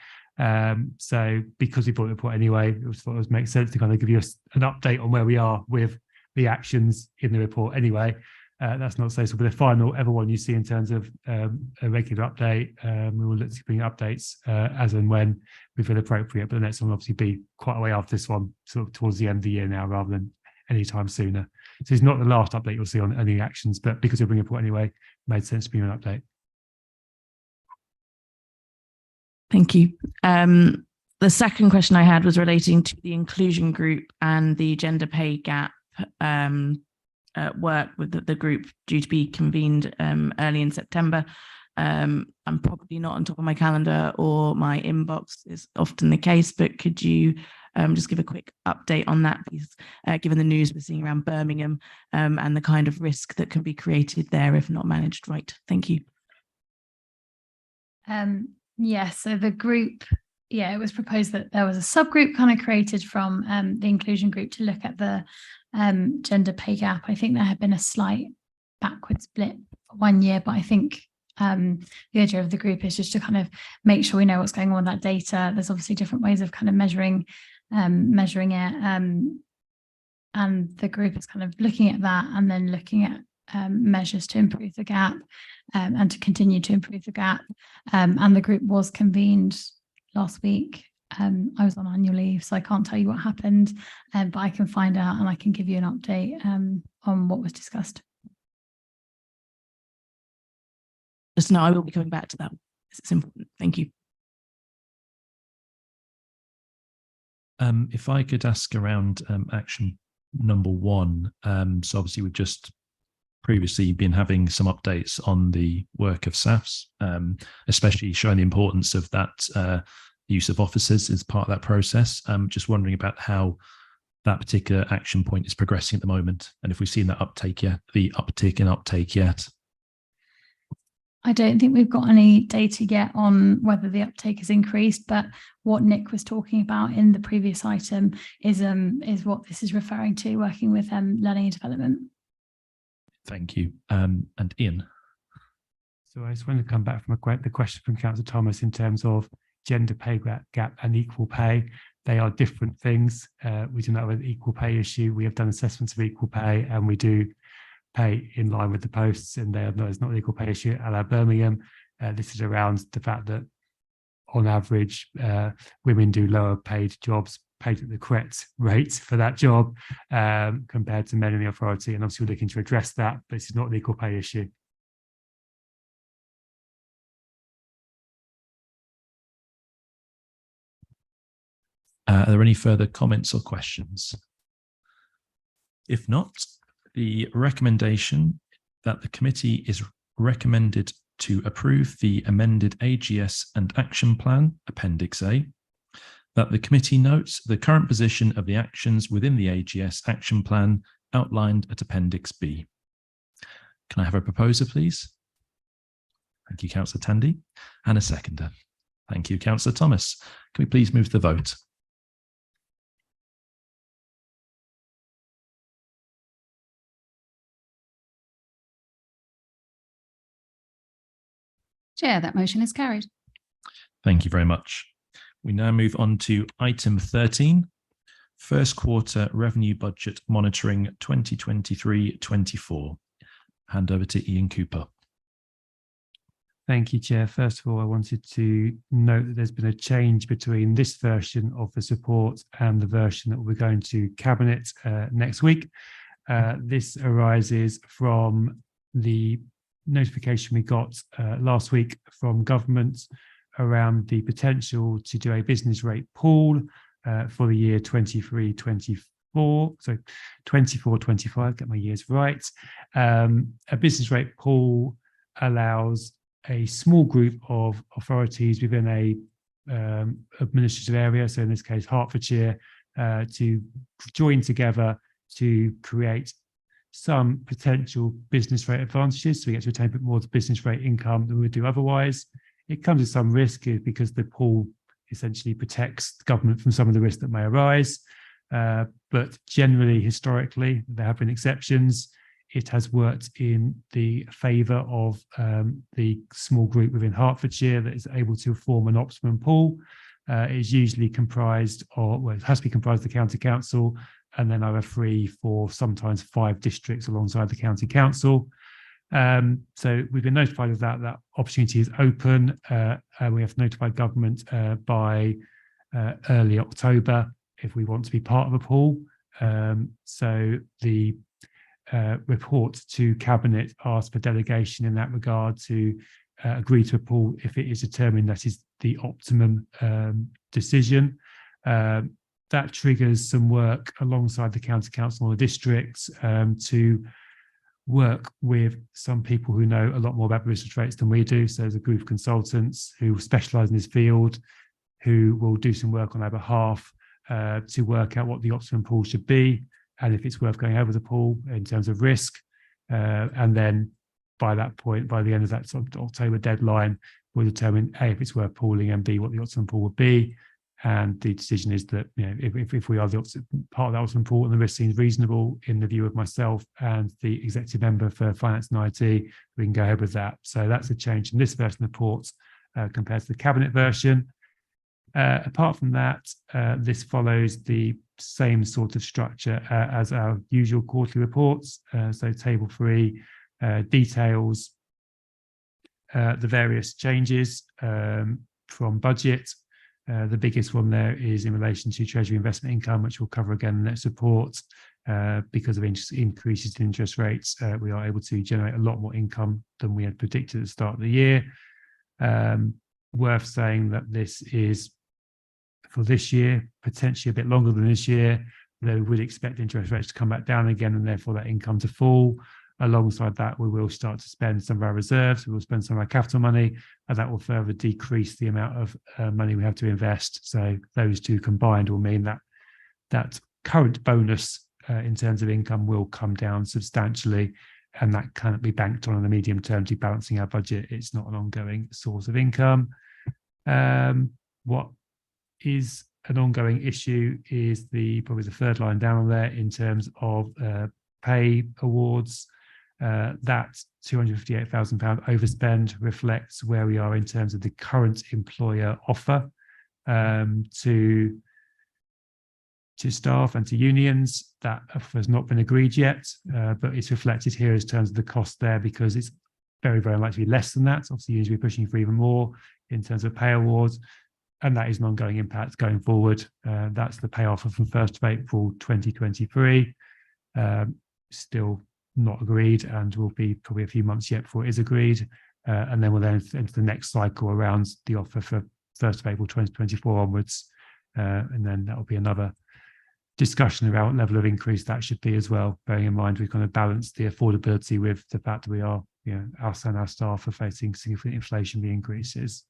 [SPEAKER 8] So because we brought the report anyway, it was thought it would make sense to kind of give you an update on where we are with the actions in the report anyway. That's not so for the final ever one you see in terms of a regular update. We will look to bring updates as and when we feel appropriate, but the next one will obviously be quite a way after this one, sort of towards the end of the year now rather than any time sooner. So it's not the last update you'll see on any actions, but because we're bringing a report anyway, it made sense to bring an update.
[SPEAKER 7] Thank you. The second question I had was relating to the inclusion group and the gender pay gap work with the group due to be convened early in September. I'm probably not on top of my calendar or my inbox is often the case, but could you just give a quick update on that, please, given the news we're seeing around Birmingham and the kind of risk that can be created there if not managed right. Thank you.
[SPEAKER 11] Yeah, so the group, it was proposed that there was a subgroup kind of created from the inclusion group to look at the gender pay gap. I think there had been a slight backward split for 1 year, but I think the idea of the group is just to kind of make sure we know what's going on with that data. There's obviously different ways of kind of measuring it, and the group is kind of looking at that and then looking at measures to improve the gap and to continue to improve the gap. And the group was convened last week. I was on annual leave, so I can't tell you what happened, but I can find out and I can give you an update on what was discussed.
[SPEAKER 7] Just know I will be coming back to that. It's important. Thank you.
[SPEAKER 1] If I could ask around action number 1. So obviously we've just previously been having some updates on the work of SAFs, especially showing the importance of that use of officers as part of that process. Just wondering about how that particular action point is progressing at the moment, and if we've seen that uptake yet, the uptick in uptake yet.
[SPEAKER 11] I don't think we've got any data yet on whether the uptake has increased, but what Nick was talking about in the previous item is what this is referring to, working with learning and development.
[SPEAKER 1] Thank you. And Ian.
[SPEAKER 8] So I just want to come back from the question from Councillor Thomas in terms of gender pay gap and equal pay. They are different things. We do not have an equal pay issue. We have done assessments of equal pay, and we do pay in line with the posts, and it's not an equal pay issue at our Birmingham. This is around the fact that on average, women do lower paid jobs, paid at the correct rate for that job compared to men in the authority. And obviously we're looking to address that, but this is not an equal pay issue.
[SPEAKER 1] Are there any further comments or questions? If not, the recommendation that the committee is recommended to approve the amended AGS and action plan, Appendix A, that the committee notes the current position of the actions within the AGS action plan outlined at Appendix B. Can I have a proposer, please? Thank you, Councillor Tandy. And a seconder. Thank you, Councillor Thomas. Can we please move to the vote?
[SPEAKER 2] Chair, that motion is carried.
[SPEAKER 1] Thank you very much. We now move on to item 13, first quarter revenue budget monitoring 2023-24. Hand over to Ian Cooper.
[SPEAKER 8] Thank you, Chair. First of all, I wanted to note that there's been a change between this version of the support and the version that we're going to Cabinet next week. This arises from the notification we got last week from government around the potential to do a business rate pool for the year 23-24, so 24-25, get my years right. A business rate pool allows a small group of authorities within a administrative area, so in this case Hertfordshire, to join together to create some potential business rate advantages, so we get to retain a bit more of the business rate income than we would do otherwise. It comes with some risk because the pool essentially protects the government from some of the risks that may arise. But generally, historically, there have been exceptions. It has worked in the favour of the small group within Hertfordshire that is able to form an optimum pool. It is usually comprised of, well, it has to be comprised of the county council, and then over 3, 4, sometimes 5 districts alongside the county council. So we've been notified of that. That opportunity is open. We have notified government by early October if we want to be part of a pool. So the report to Cabinet asked for delegation in that regard to agree to a pool if it is determined that is the optimum decision. That triggers some work alongside the county council or the districts to work with some people who know a lot more about business rates than we do. So there's a group of consultants who specialise in this field, who will do some work on our behalf to work out what the optimum pool should be and if it's worth going over the pool in terms of risk. And then by that point, by the end of that sort of October deadline, we'll determine A, if it's worth pooling, and B, what the optimum pool would be. And the decision is that, you know, if we are the part of that optimum pool and the risk seems reasonable in the view of myself and the executive member for finance and IT, we can go ahead with that. So that's a change in this version of the report compared to the cabinet version. Apart from that, this follows the same sort of structure as our usual quarterly reports. So table 3 details the various changes from budget. The biggest one there is in relation to Treasury investment income, which we'll cover again in the next report. Because of increases in interest rates, we are able to generate a lot more income than we had predicted at the start of the year. Worth saying that this is for this year, potentially a bit longer than this year, though we would expect interest rates to come back down again and therefore that income to fall. Alongside that, we will start to spend some of our reserves, we will spend some of our capital money, and that will further decrease the amount of money we have to invest. So those two combined will mean that that current bonus in terms of income will come down substantially, and that cannot be banked on in the medium term to balancing our budget. It's not an ongoing source of income. What is an ongoing issue is probably the third line down there in terms of pay awards. That £258,000 overspend reflects where we are in terms of the current employer offer to staff and to unions. That offer has not been agreed yet, but it's reflected here as terms of the cost there because it's very, very unlikely to be less than that. Obviously, unions will be pushing for even more in terms of pay awards, and that is an ongoing impact going forward. That's the pay offer from 1st of April 2023. Still not agreed, and will be probably a few months yet before it is agreed. And then we'll then enter the next cycle around the offer for 1st of April 2024 onwards. And then that will be another discussion about what level of increase that should be as well, bearing in mind we've kind of balanced the affordability with the fact that we are, you know, us and our staff are facing significant inflationary increases.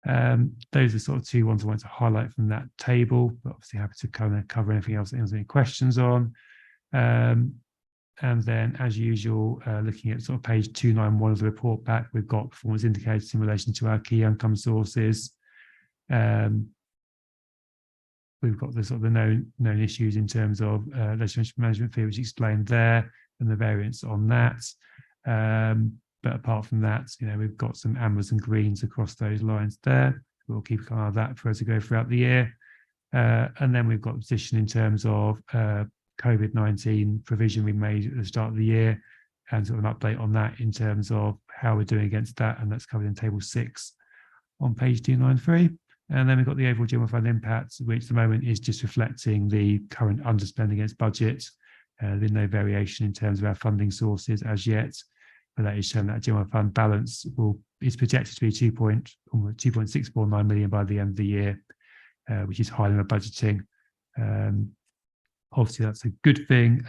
[SPEAKER 8] Those are sort of two ones I want to highlight from that table, but obviously happy to kind of cover anything else that there's any questions on. And then, as usual, looking at sort of page 291 of the report back, we've got performance indicators in relation to our key income sources. We've got the sort of the known issues in terms of legislative management fee, which explained there, and the variance on that. But apart from that, you know, we've got some ambers and greens across those lines there. We'll keep an eye on that for as we go throughout the year. And then we've got a position in terms of COVID-19 provision we made at the start of the year, and sort of an update on that in terms of how we're doing against that, and that's covered in table 6 on page 293. And then we've got the overall general fund impact, which at the moment is just reflecting the current underspend against budget. There's no variation in terms of our funding sources as yet, but that is showing that general fund balance is projected to be 2.649 million by the end of the year, which is higher than our budgeting. Obviously, that's a good thing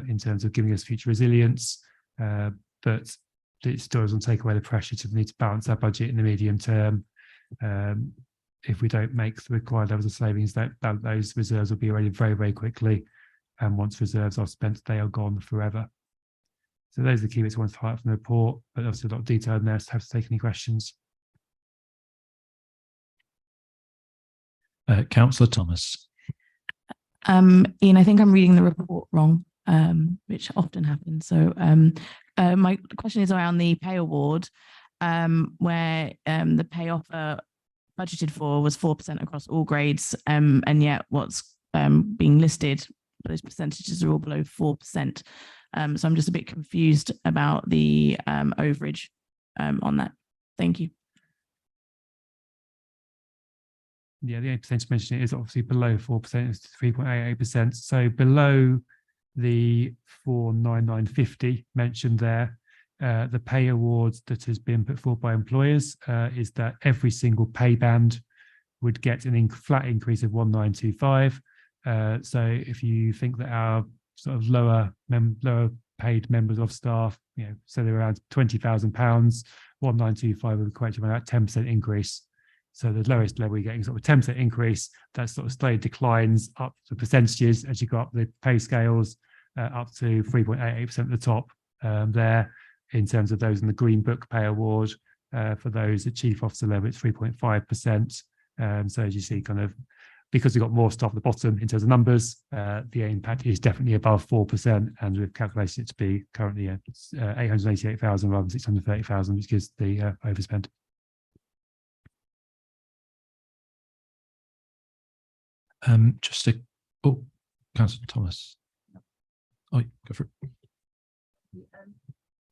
[SPEAKER 8] in terms of giving us future resilience, but it still doesn't take away the pressure to need to balance our budget in the medium term. If we don't make the required levels of savings, those reserves will be eroded very, very quickly. And once reserves are spent, they are gone forever. So those are the key bits I want to highlight from the report, but also a lot of detail in there, so have to take any questions.
[SPEAKER 1] Councillor Thomas.
[SPEAKER 7] Ian, I think I'm reading the report wrong, which often happens. So my question is around the pay award, where the pay offer budgeted for was 4% across all grades, and yet what's being listed, those percentages are all below 4%. So I'm just a bit confused about the overage on that. Thank you.
[SPEAKER 8] Yeah, the only percentage mentioned is obviously below 4%, it's 3.88%. So below the 49950 mentioned there, the pay awards that has been put forward by employers is that every single pay band would get a flat increase of 1925. So if you think that our sort of lower paid members of staff, you know, so they're around £20,000, 1925 would equate to about 10% increase. So the lowest level, you're getting sort of a 10% increase. That sort of slowly declines up to percentages as you go up the pay scales, up to 3.88% at the top there. In terms of those in the Green Book Pay Award, for those at chief officer level, it's 3.5%. So as you see, kind of, because we've got more stuff at the bottom in terms of numbers, the impact is definitely above 4%, and we've calculated it to be currently at 888,000 rather than 630,000, which gives the overspend.
[SPEAKER 1] Councillor Thomas. Oh, go for it.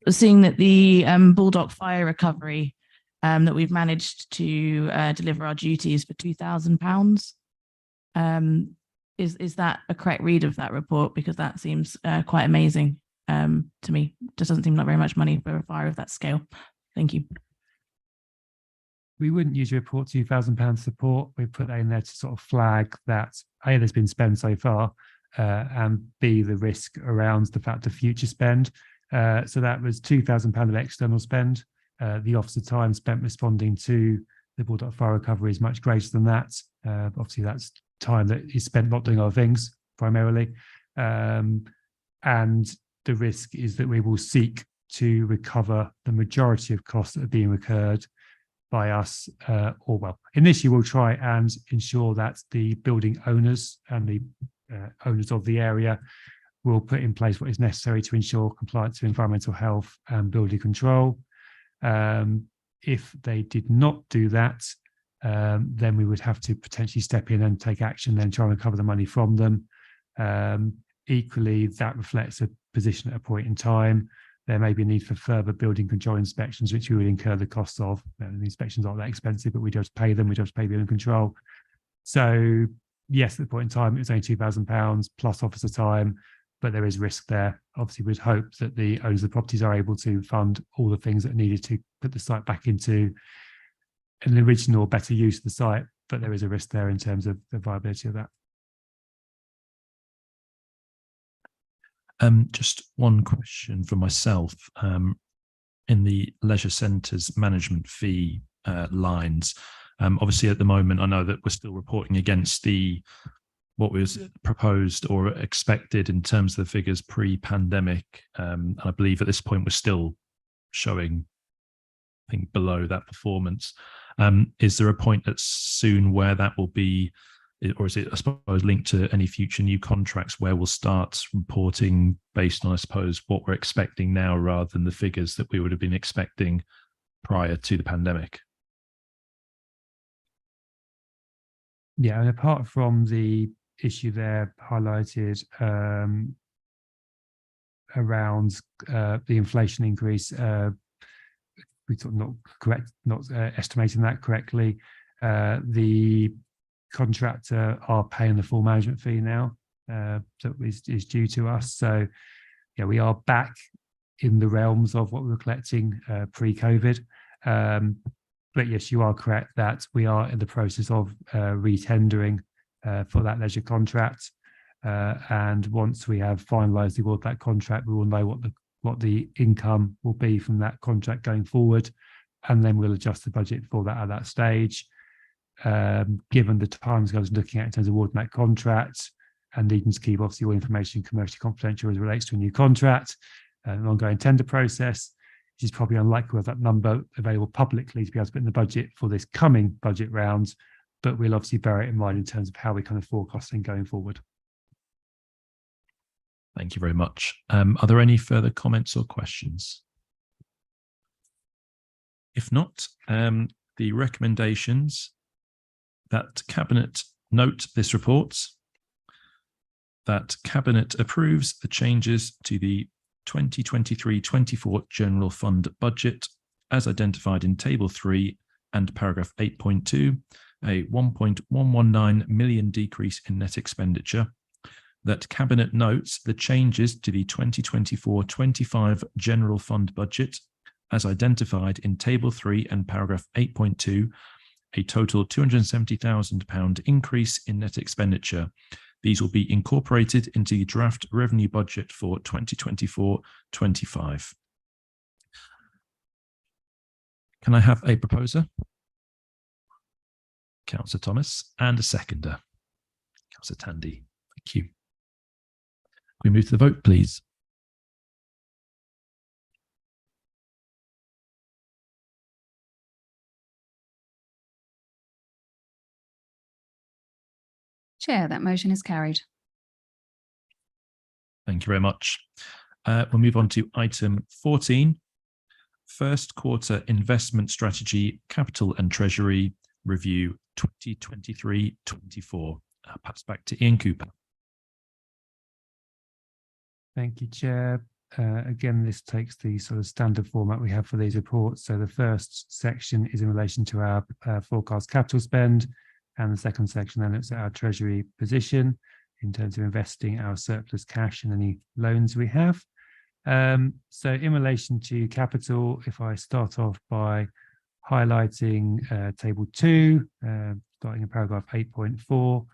[SPEAKER 7] Seeing that the Bulldog fire recovery, that we've managed to deliver our duties for £2,000. Is that a correct read of that report? Because that seems quite amazing to me. Just doesn't seem like very much money for a fire of that scale. Thank you.
[SPEAKER 8] We wouldn't usually report £2,000 support. We put that in there to sort of flag that A, there's been spent so far, and B, the risk around the fact of future spend. So that was £2,000 of external spend. The officer time spent responding to the Bulldog fire recovery is much greater than that. Obviously, that's time that is spent not doing other things primarily. And the risk is that we will seek to recover the majority of costs that are being incurred by us, initially we'll try and ensure that the building owners and the owners of the area will put in place what is necessary to ensure compliance with environmental health and building control. If they did not do that, then we would have to potentially step in and take action, then try and recover the money from them. Equally, that reflects a position at a point in time. There may be a need for further building control inspections, which we would incur the costs of. The inspections aren't that expensive, but we just pay them. We just pay building control. So yes, at the point in time, it was only £2,000 plus officer time, but there is risk there. Obviously, we'd hope that the owners of the properties are able to fund all the things that are needed to put the site back into an original, better use of the site, but there is a risk there in terms of the viability of that.
[SPEAKER 1] Just one question for myself. In the leisure centres management fee lines, obviously at the moment, I know that we're still reporting against what was proposed or expected in terms of the figures pre-pandemic. I believe at this point we're still showing, I think, below that performance. Is there a point that's soon where that will be, or is it, I suppose, linked to any future new contracts where we'll start reporting based on, I suppose, what we're expecting now rather than the figures that we would have been expecting prior to the pandemic?
[SPEAKER 8] Yeah, and apart from the issue there highlighted around the inflation increase, we sort of not estimating that correctly. The contractor are paying the full management fee now that is due to us. So yeah, we are back in the realms of what we were collecting pre-COVID. But yes, you are correct that we are in the process of re-tendering for that leisure contract. And once we have finalised the award of that contract, we will know what the income will be from that contract going forward, and then we'll adjust the budget for that at that stage. Given the timescales I was looking at in terms of awarding that contract and needing to keep obviously all information commercially confidential as it relates to a new contract and an ongoing tender process, it is probably unlikely we'll have that number available publicly to be able to put in the budget for this coming budget round, but we'll obviously bear it in mind in terms of how we kind of forecasting going forward.
[SPEAKER 1] Thank you very much. Are there any further comments or questions? If not, the recommendations that Cabinet note this report, that Cabinet approves the changes to the 2023-24 General Fund budget as identified in Table 3 and paragraph 8.2, a 1.119 million decrease in net expenditure, that Cabinet notes the changes to the 2024-25 General Fund budget as identified in Table 3 and paragraph 8.2, a total £270,000 increase in net expenditure. These will be incorporated into the draft revenue budget for 2024-25. Can I have a proposer? Councillor Thomas, and a seconder. Councillor Tandy. Thank you. Can we move to the vote, please?
[SPEAKER 2] Chair, that motion is carried.
[SPEAKER 1] Thank you very much. We'll move on to item 14, first quarter investment strategy, capital and treasury review 2023-24. Perhaps back to Ian Cooper.
[SPEAKER 8] Thank you, Chair. Again, this takes the sort of standard format we have for these reports. So the first section is in relation to our forecast capital spend, and the second section then looks at our treasury position in terms of investing our surplus cash and any loans we have. So in relation to capital, if I start off by highlighting table 2, starting in paragraph 8.4,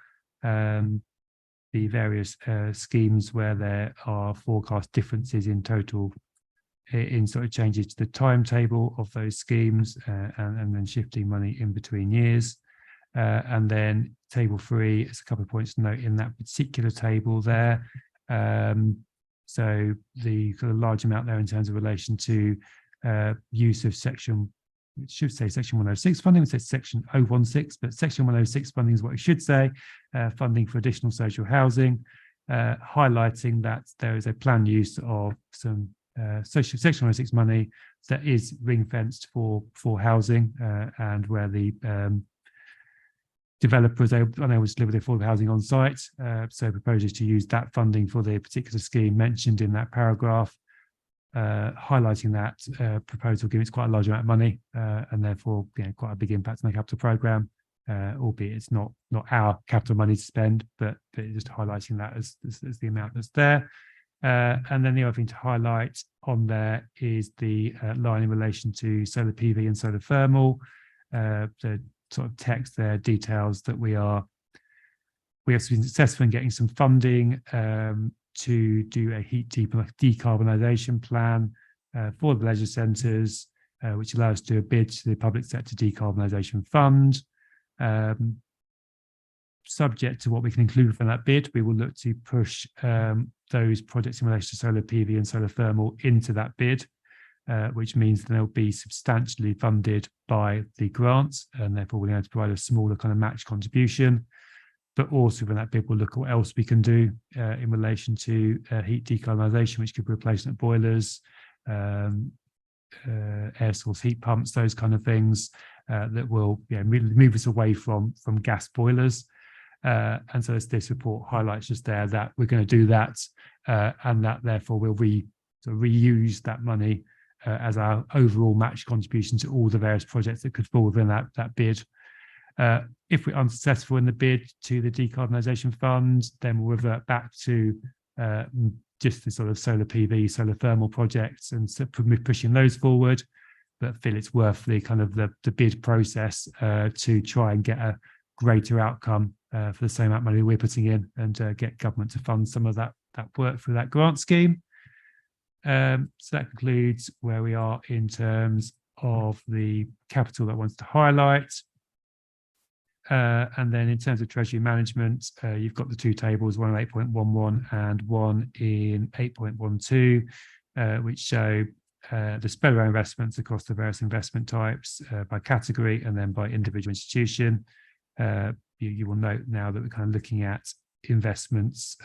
[SPEAKER 8] the various schemes where there are forecast differences in total in sort of changes to the timetable of those schemes and then shifting money in between years. And then table 3 is a couple of points to note in that particular table there. So the kind of large amount there in terms of relation to use of section, it should say section 106 funding, it says section 016, but section 106 funding is what it should say, funding for additional social housing, highlighting that there is a planned use of some section 106 money that is ring fenced for housing and where the developers are unable to deliver the affordable housing on site. So proposes to use that funding for the particular scheme mentioned in that paragraph, highlighting that proposal given it's quite a large amount of money and therefore quite a big impact on the capital programme, albeit it's not our capital money to spend, but just highlighting that as the amount that's there. And then the other thing to highlight on there is the line in relation to solar PV and solar thermal. The sort of text there details that we have been successful in getting some funding to do a heat decarbonisation plan for the leisure centres, which allows us to do a bid to the Public Sector Decarbonisation Fund. Subject to what we can include within that bid, we will look to push those projects in relation to solar PV and solar thermal into that bid, which means that they'll be substantially funded by the grants, and therefore we're going to provide a smaller kind of match contribution. But also within that bid, we'll look at what else we can do in relation to heat decarbonisation, which could be replacement boilers, air source heat pumps, those kind of things that will move us away from gas boilers. And so as this report highlights just there that we're going to do that and that therefore we'll reuse that money as our overall match contribution to all the various projects that could fall within that bid. If we're unsuccessful in the bid to the decarbonisation fund, then we'll revert back to just the sort of solar PV, solar thermal projects and so pushing those forward. But feel it's worth the kind of the bid process to try and get a greater outcome for the same amount of money we're putting in and get government to fund some of that work through that grant scheme. So that concludes where we are in terms of the capital that I wanted to highlight. And then in terms of treasury management, you've got the two tables, one in 8.11 and one in 8.12, which show the spread of our investments across the various investment types by category and then by individual institution. You will note now that we're kind of looking at investments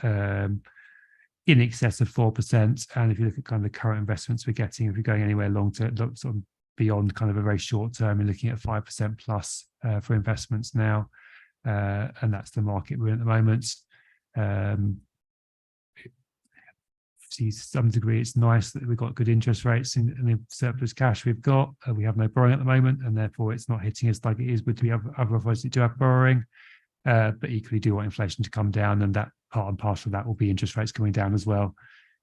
[SPEAKER 8] in excess of 4%. And if you look at kind of the current investments we're getting, if you're going anywhere long term, sort of beyond kind of a very short term, you're looking at 5% plus for investments now. And that's the market we're in at the moment. To some degree, it's nice that we've got good interest rates in the surplus cash we've got. We have no borrowing at the moment, and therefore it's not hitting us like it is with the other advisors that do have borrowing. But equally do want inflation to come down, and that part and parcel of that will be interest rates coming down as well.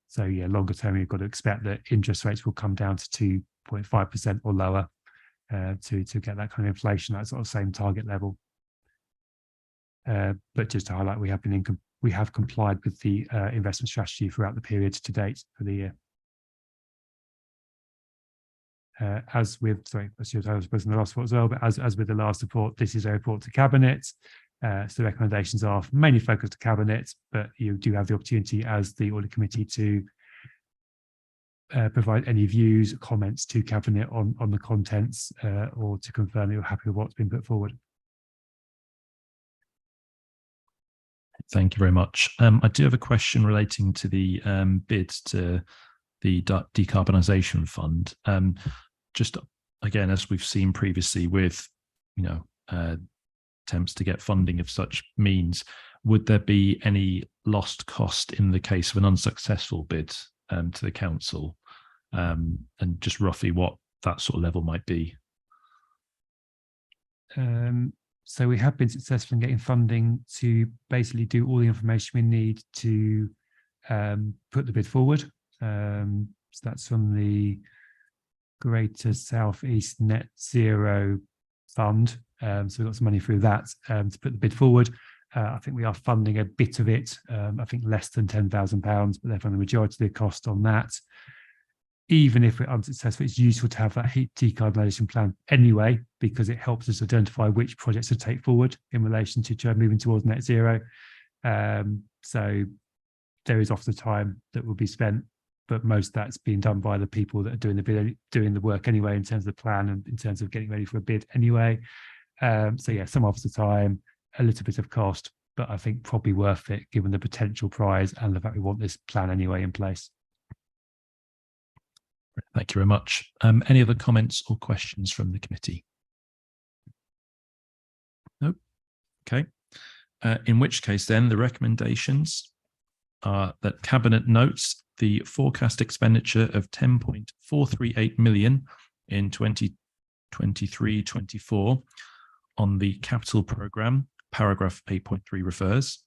[SPEAKER 8] So yeah, longer term, you've got to expect that interest rates will come down to 2.5% or lower to get that kind of inflation, that sort of same target level. But just to highlight, we have complied with the investment strategy throughout the period to date for the year. as with, sorry, I should have spoken in the last report as well, but as with the last report, this is a report to Cabinet. So the recommendations are mainly focused to Cabinet, but you do have the opportunity as the Audit Committee to provide any views, comments to Cabinet on the contents, or to confirm that you're happy with what's been put forward.
[SPEAKER 1] Thank you very much. I do have a question relating to the bid to the decarbonisation fund. Just again, as we've seen previously with, attempts to get funding of such means, would there be any lost cost in the case of an unsuccessful bid to the council, and just roughly what that sort of level might be?
[SPEAKER 8] So we have been successful in getting funding to basically do all the information we need to put the bid forward. So that's from the Greater South East Net Zero Fund. So we got some money through that to put the bid forward. I think we are funding a bit of it, I think less than £10,000, but they're funding the majority of the cost on that. Even if we're unsuccessful, it's useful to have that heat decarbonisation plan anyway, because it helps us identify which projects to take forward in relation to moving towards net zero. So there is often time that will be spent, but most of that's being done by the people that are doing the bid, doing the work anyway, in terms of the plan and in terms of getting ready for a bid anyway. So yeah, some of the time, a little bit of cost, but I think probably worth it given the potential prize and the fact we want this plan anyway in place.
[SPEAKER 1] Thank you very much. Any other comments or questions from the committee? Nope. Okay. In which case then the recommendations are that Cabinet notes the forecast expenditure of 10.438 million in 2023-24 on the capital programme, paragraph 8.3 refers,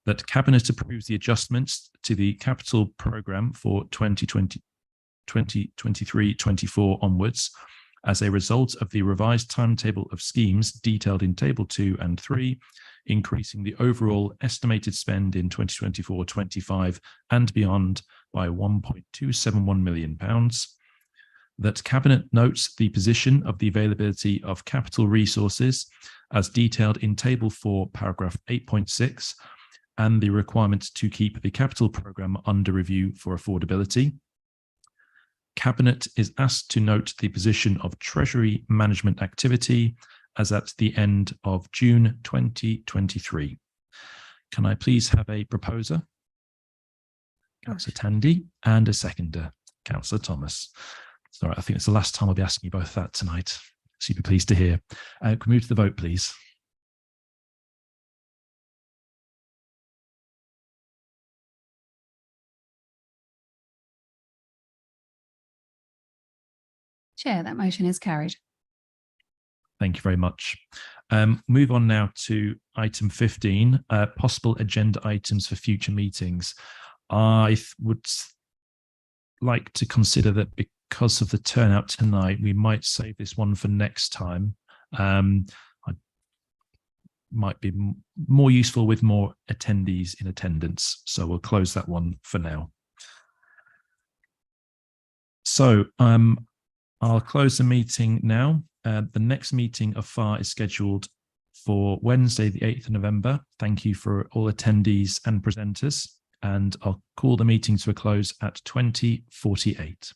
[SPEAKER 1] that Cabinet approves the adjustments to the capital programme for 2023-24 onwards as a result of the revised timetable of schemes detailed in Table 2 and 3, increasing the overall estimated spend in 2024-25 and beyond by £1.271 million. That Cabinet notes the position of the availability of capital resources as detailed in Table 4, paragraph 8.6, and the requirement to keep the capital programme under review for affordability. Cabinet is asked to note the position of Treasury management activity as at the end of June 2023. Can I please have a proposer? Councillor Tandy, and a seconder, Councillor Thomas. Sorry, I think it's the last time I'll be asking you both that tonight. So you'd be pleased to hear. Can we move to the vote, please?
[SPEAKER 2] Chair, that motion is carried.
[SPEAKER 1] Thank you very much. Move on now to item 15, possible agenda items for future meetings. I would like to consider that because of the turnout tonight, we might save this one for next time. I might be more useful with more attendees in attendance. So we'll close that one for now. So I'll close the meeting now. The next meeting of FAR is scheduled for Wednesday, the 8th of November. Thank you for all attendees and presenters. And I'll call the meeting to a close at 20:48.